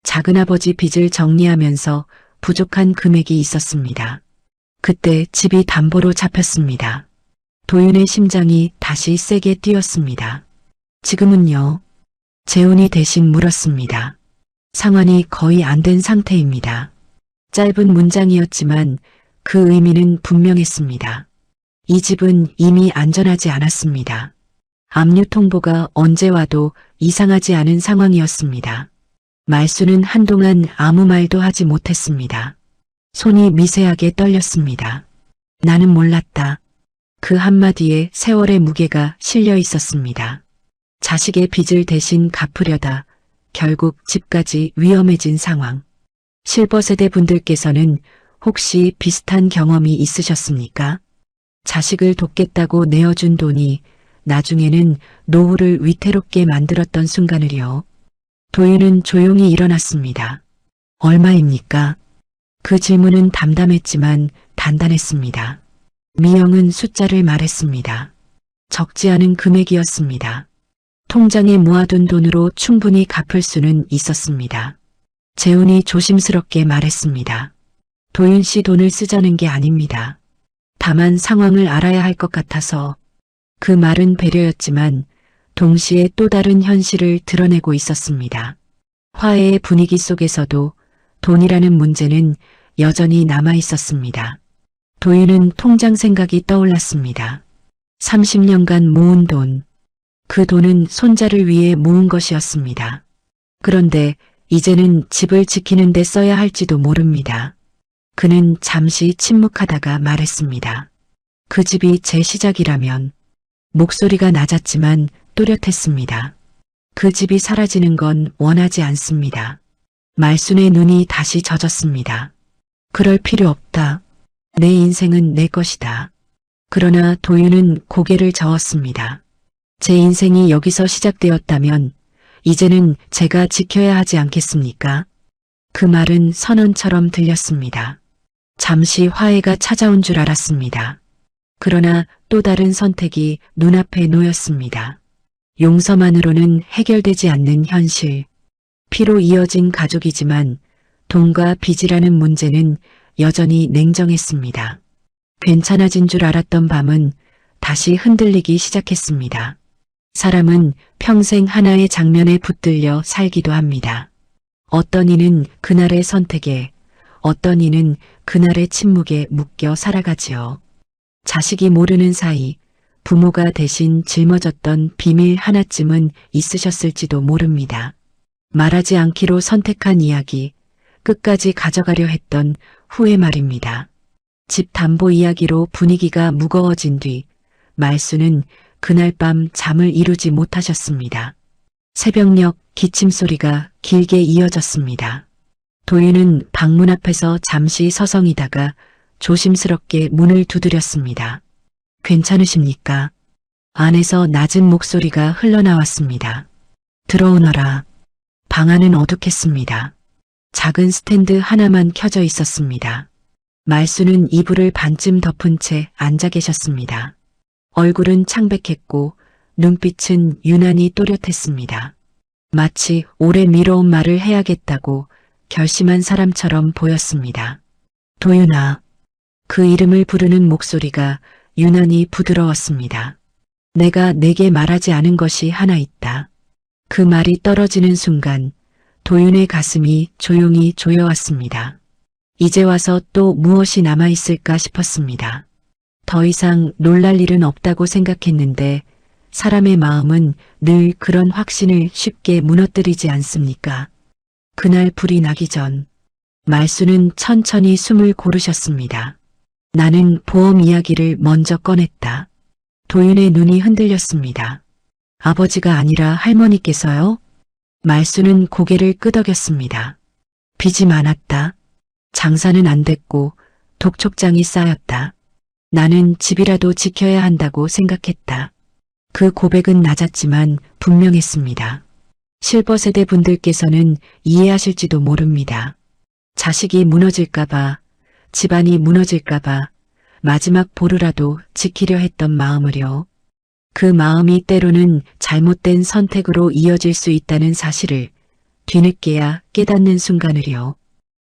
작은아버지 빚을 정리하면서 부족한 금액이 있었습니다. 그때 집이 담보로 잡혔습니다. 도윤의 심장이 다시 세게 뛰었습니다. 지금은요? 재훈이 대신 물었습니다. 상환이 거의 안 된 상태입니다. 짧은 문장이었지만 그 의미는 분명했습니다. 이 집은 이미 안전하지 않았습니다. 압류 통보가 언제 와도 이상하지 않은 상황이었습니다. 말수는 한동안 아무 말도 하지 못했습니다. 손이 미세하게 떨렸습니다. 나는 몰랐다. 그 한마디에 세월의 무게가 실려 있었습니다. 자식의 빚을 대신 갚으려다 결국 집까지 위험해진 상황. 실버세대 분들께서는 혹시 비슷한 경험이 있으셨습니까? 자식을 돕겠다고 내어준 돈이 나중에는 노후를 위태롭게 만들었던 순간을요. 도윤은 조용히 일어났습니다. 얼마입니까? 그 질문은 담담했지만 단단했습니다. 미영은 숫자를 말했습니다. 적지 않은 금액이었습니다. 통장에 모아둔 돈으로 충분히 갚을 수는 있었습니다. 재훈이 조심스럽게 말했습니다. 도윤 씨 돈을 쓰자는 게 아닙니다. 다만 상황을 알아야 할 것 같아서. 그 말은 배려였지만 동시에 또 다른 현실을 드러내고 있었습니다. 화해의 분위기 속에서도 돈이라는 문제는 여전히 남아 있었습니다. 도윤은 통장 생각이 떠올랐습니다. 30년간 모은 돈. 그 돈은 손자를 위해 모은 것이었습니다. 그런데 이제는 집을 지키는 데 써야 할지도 모릅니다. 그는 잠시 침묵하다가 말했습니다. 그 집이 제 시작이라면. 목소리가 낮았지만 또렷했습니다. 그 집이 사라지는 건 원하지 않습니다. 말순의 눈이 다시 젖었습니다. 그럴 필요 없다. 내 인생은 내 것이다. 그러나 도윤은 고개를 저었습니다. 제 인생이 여기서 시작되었다면 이제는 제가 지켜야 하지 않겠습니까? 그 말은 선언처럼 들렸습니다. 잠시 화해가 찾아온 줄 알았습니다. 그러나 또 다른 선택이 눈앞에 놓였습니다. 용서만으로는 해결되지 않는 현실. 피로 이어진 가족이지만 돈과 빚이라는 문제는 여전히 냉정했습니다. 괜찮아진 줄 알았던 밤은 다시 흔들리기 시작했습니다. 사람은 평생 하나의 장면에 붙들려 살기도 합니다. 어떤 이는 그날의 선택에, 어떤 이는 그날의 침묵에 묶여 살아가지요. 자식이 모르는 사이 부모가 대신 짊어졌던 비밀 하나쯤은 있으셨을지도 모릅니다. 말하지 않기로 선택한 이야기, 끝까지 가져가려 했던 후회 말입니다. 집 담보 이야기로 분위기가 무거워진 뒤 말수는 그날 밤 잠을 이루지 못하셨습니다. 새벽녘 기침 소리가 길게 이어졌습니다. 도윤은 방문 앞에서 잠시 서성이다가 조심스럽게 문을 두드렸습니다. 괜찮으십니까? 안에서 낮은 목소리가 흘러나왔습니다. 들어오너라. 방 안은 어둑했습니다. 작은 스탠드 하나만 켜져 있었습니다. 말수는 이불을 반쯤 덮은 채 앉아 계셨습니다. 얼굴은 창백했고 눈빛은 유난히 또렷했습니다. 마치 오래 미뤄온 말을 해야겠다고 결심한 사람처럼 보였습니다. 도윤아. 그 이름을 부르는 목소리가 유난히 부드러웠습니다. 내가 내게 말하지 않은 것이 하나 있다. 그 말이 떨어지는 순간 도윤의 가슴이 조용히 조여왔습니다. 이제 와서 또 무엇이 남아있을까 싶었습니다. 더 이상 놀랄 일은 없다고 생각했는데 사람의 마음은 늘 그런 확신을 쉽게 무너뜨리지 않습니까? 그날 불이 나기 전 말수는 천천히 숨을 고르셨습니다. 나는 보험 이야기를 먼저 꺼냈다. 도윤의 눈이 흔들렸습니다. 아버지가 아니라 할머니께서요? 말수는 고개를 끄덕였습니다. 빚이 많았다. 장사는 안 됐고 독촉장이 쌓였다. 나는 집이라도 지켜야 한다고 생각했다. 그 고백은 낮았지만 분명했습니다. 실버세대 분들께서는 이해하실지도 모릅니다. 자식이 무너질까봐, 집안이 무너질까봐 마지막 보루라도 지키려 했던 마음을요. 그 마음이 때로는 잘못된 선택으로 이어질 수 있다는 사실을 뒤늦게야 깨닫는 순간을요.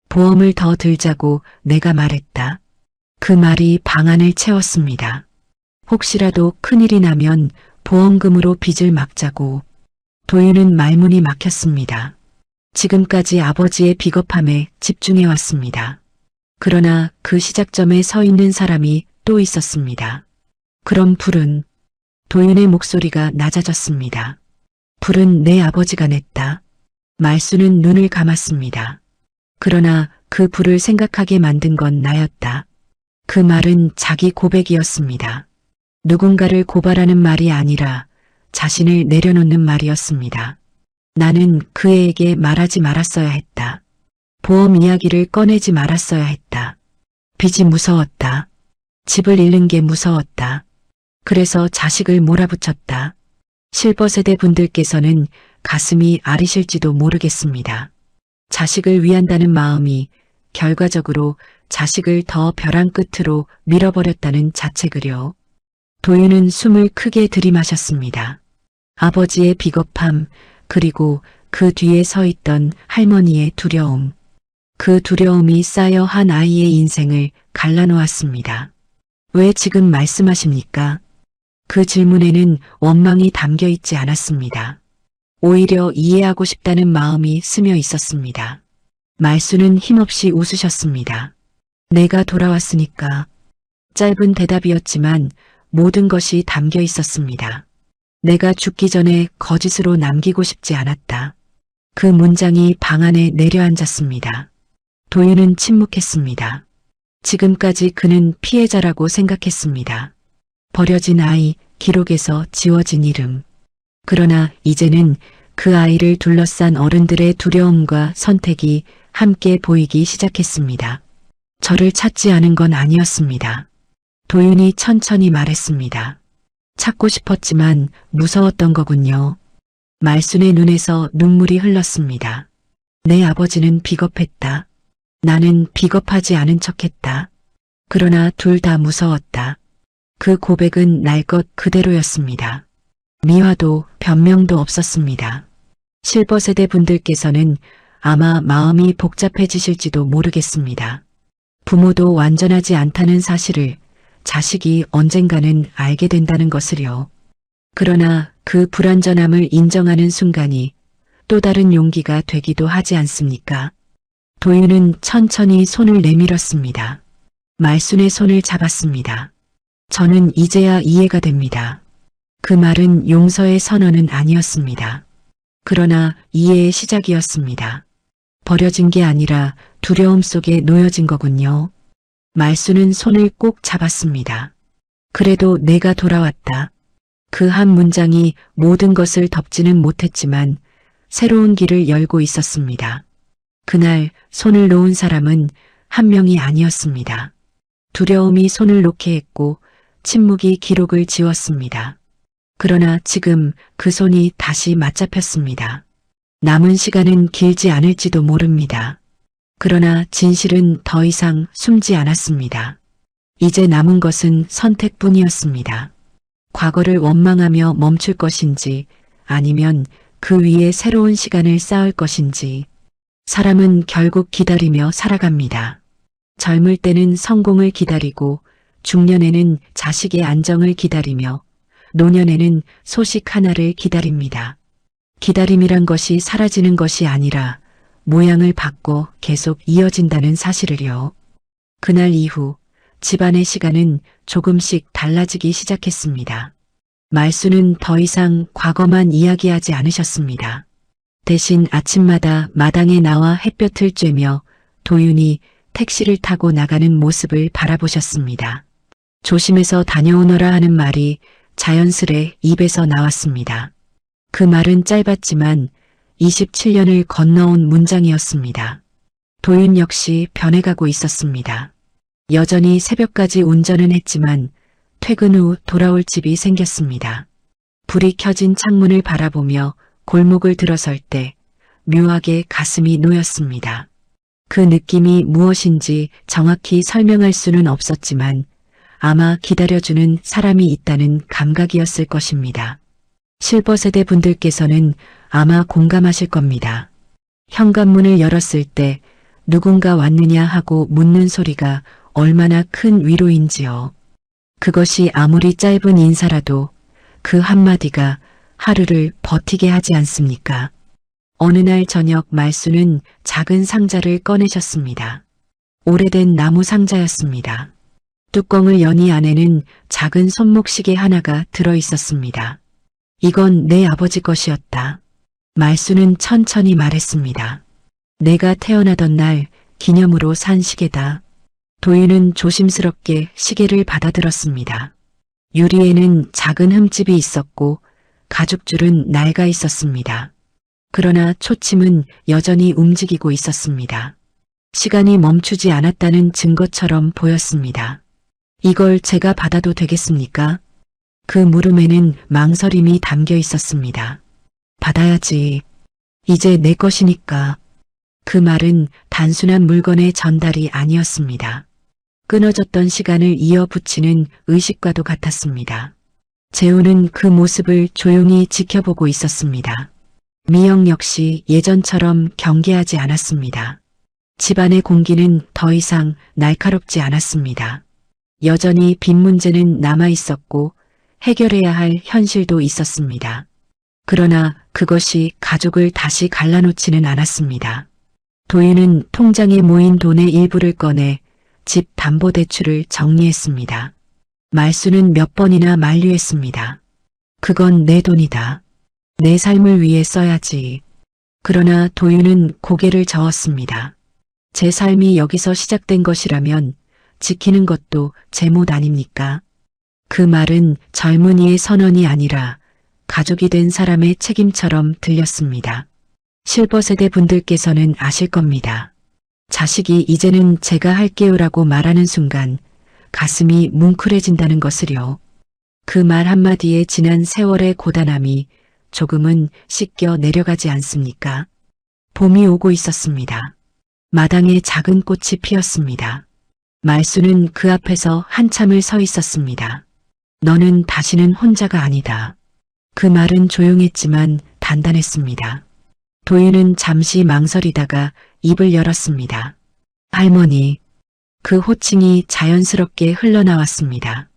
보험을 더 들자고 내가 말했다. 그 말이 방안을 채웠습니다. 혹시라도 큰일이 나면 보험금으로 빚을 막자고. 도윤은 말문이 막혔습니다. 지금까지 아버지의 비겁함에 집중해왔습니다. 그러나 그 시작점에 서 있는 사람이 또 있었습니다. 그럼 불은? 도윤의 목소리가 낮아졌습니다. 불은 내 아버지가 냈다. 말수는 눈을 감았습니다. 그러나 그 불을 생각하게 만든 건 나였다. 그 말은 자기 고백이었습니다. 누군가를 고발하는 말이 아니라 자신을 내려놓는 말이었습니다. 나는 그 애에게 말하지 말았어야 했다. 보험 이야기를 꺼내지 말았어야 했다. 빚이 무서웠다. 집을 잃는 게 무서웠다. 그래서 자식을 몰아붙였다. 실버세대 분들께서는 가슴이 아리실지도 모르겠습니다. 자식을 위한다는 마음이 결과적으로 자식을 더 벼랑 끝으로 밀어버렸다는 자책을요. 도윤은 숨을 크게 들이마셨습니다. 아버지의 비겁함, 그리고 그 뒤에 서 있던 할머니의 두려움. 그 두려움이 쌓여 한 아이의 인생을 갈라놓았습니다. 왜 지금 말씀하십니까? 그 질문에는 원망이 담겨 있지 않았습니다. 오히려 이해하고 싶다는 마음이 스며 있었습니다. 말수는 힘없이 웃으셨습니다. 내가 돌아왔으니까. 짧은 대답이었지만 모든 것이 담겨 있었습니다. 내가 죽기 전에 거짓으로 남기고 싶지 않았다. 그 문장이 방 안에 내려앉았습니다. 도윤은 침묵했습니다. 지금까지 그는 피해자라고 생각했습니다. 버려진 아이, 기록에서 지워진 이름. 그러나 이제는 그 아이를 둘러싼 어른들의 두려움과 선택이 함께 보이기 시작했습니다. 저를 찾지 않은 건 아니었습니다. 도윤이 천천히 말했습니다. 찾고 싶었지만 무서웠던 거군요. 말순의 눈에서 눈물이 흘렀습니다. 내 아버지는 비겁했다. 나는 비겁하지 않은 척했다. 그러나 둘 다 무서웠다. 그 고백은 날 것 그대로였습니다. 미화도 변명도 없었습니다. 실버세대 분들께서는 아마 마음이 복잡해지실지도 모르겠습니다. 부모도 완전하지 않다는 사실을 자식이 언젠가는 알게 된다는 것을요. 그러나 그 불완전함을 인정하는 순간이 또 다른 용기가 되기도 하지 않습니까? 도윤은 천천히 손을 내밀었습니다. 말순의 손을 잡았습니다. 저는 이제야 이해가 됩니다. 그 말은 용서의 선언은 아니었습니다. 그러나 이해의 시작이었습니다. 버려진 게 아니라 두려움 속에 놓여진 거군요. 말수는 손을 꼭 잡았습니다. 그래도 내가 돌아왔다. 그 한 문장이 모든 것을 덮지는 못했지만 새로운 길을 열고 있었습니다. 그날 손을 놓은 사람은 한 명이 아니었습니다. 두려움이 손을 놓게 했고 침묵이 기록을 지웠습니다. 그러나 지금 그 손이 다시 맞잡혔습니다. 남은 시간은 길지 않을지도 모릅니다. 그러나 진실은 더 이상 숨지 않았습니다. 이제 남은 것은 선택뿐이었습니다. 과거를 원망하며 멈출 것인지 아니면 그 위에 새로운 시간을 쌓을 것인지. 사람은 결국 기다리며 살아갑니다. 젊을 때는 성공을 기다리고 중년에는 자식의 안정을 기다리며 노년에는 소식 하나를 기다립니다. 기다림이란 것이 사라지는 것이 아니라 모양을 바꿔 계속 이어진다는 사실을요. 그날 이후 집안의 시간은 조금씩 달라지기 시작했습니다. 말수는 더 이상 과거만 이야기하지 않으셨습니다. 대신 아침마다 마당에 나와 햇볕을 쬐며 도윤이 택시를 타고 나가는 모습을 바라보셨습니다. 조심해서 다녀오너라 하는 말이 자연스레 입에서 나왔습니다. 그 말은 짧았지만 27년을 건너온 문장이었습니다. 도윤 역시 변해가고 있었습니다. 여전히 새벽까지 운전은 했지만 퇴근 후 돌아올 집이 생겼습니다. 불이 켜진 창문을 바라보며 골목을 들어설 때 묘하게 가슴이 놓였습니다. 그 느낌이 무엇인지 정확히 설명할 수는 없었지만 아마 기다려주는 사람이 있다는 감각이었을 것입니다. 실버세대 분들께서는 아마 공감하실 겁니다. 현관문을 열었을 때 누군가 왔느냐 하고 묻는 소리가 얼마나 큰 위로인지요. 그것이 아무리 짧은 인사라도 그 한마디가 하루를 버티게 하지 않습니까? 어느 날 저녁 말수는 작은 상자를 꺼내셨습니다. 오래된 나무 상자였습니다. 뚜껑을 여니 안에는 작은 손목시계 하나가 들어 있었습니다. 이건 내 아버지 것이었다. 말수는 천천히 말했습니다. 내가 태어나던 날 기념으로 산 시계다. 도윤은 조심스럽게 시계를 받아들었습니다. 유리에는 작은 흠집이 있었고 가죽줄은 낡아 있었습니다. 그러나 초침은 여전히 움직이고 있었습니다. 시간이 멈추지 않았다는 증거처럼 보였습니다. 이걸 제가 받아도 되겠습니까? 그 물음에는 망설임이 담겨 있었습니다. 받아야지. 이제 내 것이니까. 그 말은 단순한 물건의 전달이 아니었습니다. 끊어졌던 시간을 이어붙이는 의식과도 같았습니다. 재우는 그 모습을 조용히 지켜보고 있었습니다. 미영 역시 예전처럼 경계하지 않았습니다. 집안의 공기는 더 이상 날카롭지 않았습니다. 여전히 빚 문제는 남아 있었고 해결해야 할 현실도 있었습니다. 그러나 그것이 가족을 다시 갈라놓지는 않았습니다. 도윤은 통장에 모인 돈의 일부를 꺼내 집 담보대출을 정리했습니다. 말수는 몇 번이나 만류했습니다. 그건 내 돈이다. 내 삶을 위해 써야지. 그러나 도윤은 고개를 저었습니다. 제 삶이 여기서 시작된 것이라면 지키는 것도 제 몫 아닙니까? 그 말은 젊은이의 선언이 아니라 가족이 된 사람의 책임처럼 들렸습니다. 실버세대 분들께서는 아실 겁니다. 자식이 이제는 제가 할게요라고 말하는 순간 가슴이 뭉클해진다는 것을요. 그 말 한마디에 지난 세월의 고단함이 조금은 씻겨 내려가지 않습니까? 봄이 오고 있었습니다. 마당에 작은 꽃이 피었습니다. 말수는 그 앞에서 한참을 서 있었습니다. 너는 다시는 혼자가 아니다. 그 말은 조용했지만 단단했습니다. 도윤은 잠시 망설이다가 입을 열었습니다. 할머니. 그 호칭이 자연스럽게 흘러나왔습니다.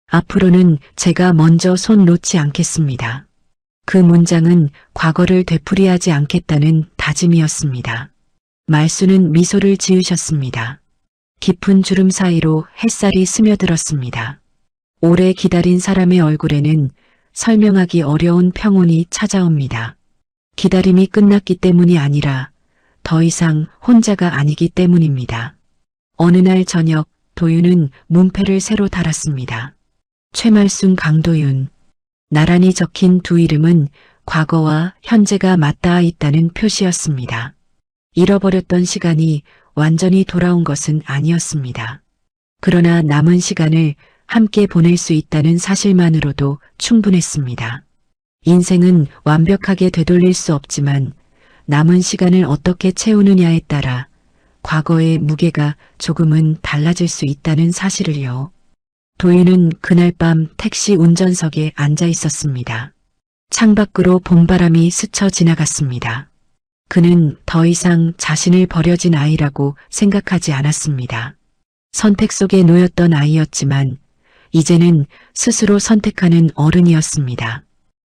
앞으로는 제가 먼저 손 놓지 않겠습니다. 그 문장은 과거를 되풀이하지 않겠다는 다짐이었습니다. 말수는 미소를 지으셨습니다. 깊은 주름 사이로 햇살이 스며들었습니다. 오래 기다린 사람의 얼굴에는 설명하기 어려운 평온이 찾아옵니다. 기다림이 끝났기 때문이 아니라 더 이상 혼자가 아니기 때문입니다. 어느 날 저녁 도윤은 문패를 새로 달았습니다. 최말순 강도윤. 나란히 적힌 두 이름은 과거와 현재가 맞닿아 있다는 표시였습니다. 잃어버렸던 시간이 완전히 돌아온 것은 아니었습니다. 그러나 남은 시간을 함께 보낼 수 있다는 사실만으로도 충분했습니다. 인생은 완벽하게 되돌릴 수 없지만 남은 시간을 어떻게 채우느냐에 따라 과거의 무게가 조금은 달라질 수 있다는 사실을요. 도윤은 그날 밤 택시 운전석에 앉아 있었습니다. 창밖으로 봄바람이 스쳐 지나갔습니다. 그는 더 이상 자신을 버려진 아이라고 생각하지 않았습니다. 선택 속에 놓였던 아이였지만 이제는 스스로 선택하는 어른이었습니다.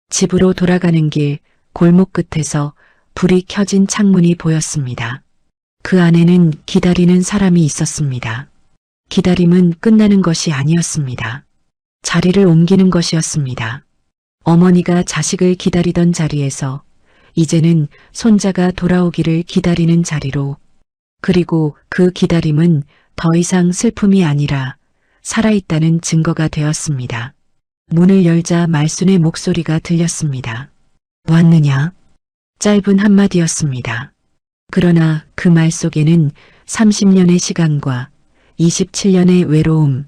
집으로 돌아가는 길 골목 끝에서 불이 켜진 창문이 보였습니다. 그 안에는 기다리는 사람이 있었습니다. 기다림은 끝나는 것이 아니었습니다. 자리를 옮기는 것이었습니다. 어머니가 자식을 기다리던 자리에서 이제는 손자가 돌아오기를 기다리는 자리로, 그리고 그 기다림은 더 이상 슬픔이 아니라 살아있다는 증거가 되었습니다. 문을 열자 말순의 목소리가 들렸습니다. 왔느냐? 짧은 한마디였습니다. 그러나 그 말 속에는 30년의 시간과 27년의 외로움,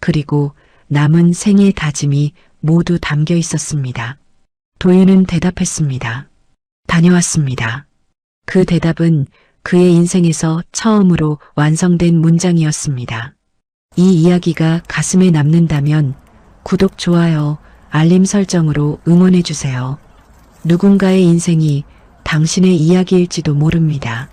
그리고 남은 생의 다짐이 모두 담겨 있었습니다. 도윤은 대답했습니다. 다녀왔습니다. 그 대답은 그의 인생에서 처음으로 완성된 문장이었습니다. 이 이야기가 가슴에 남는다면 구독, 좋아요, 알림 설정으로 응원해주세요. 누군가의 인생이 당신의 이야기일지도 모릅니다.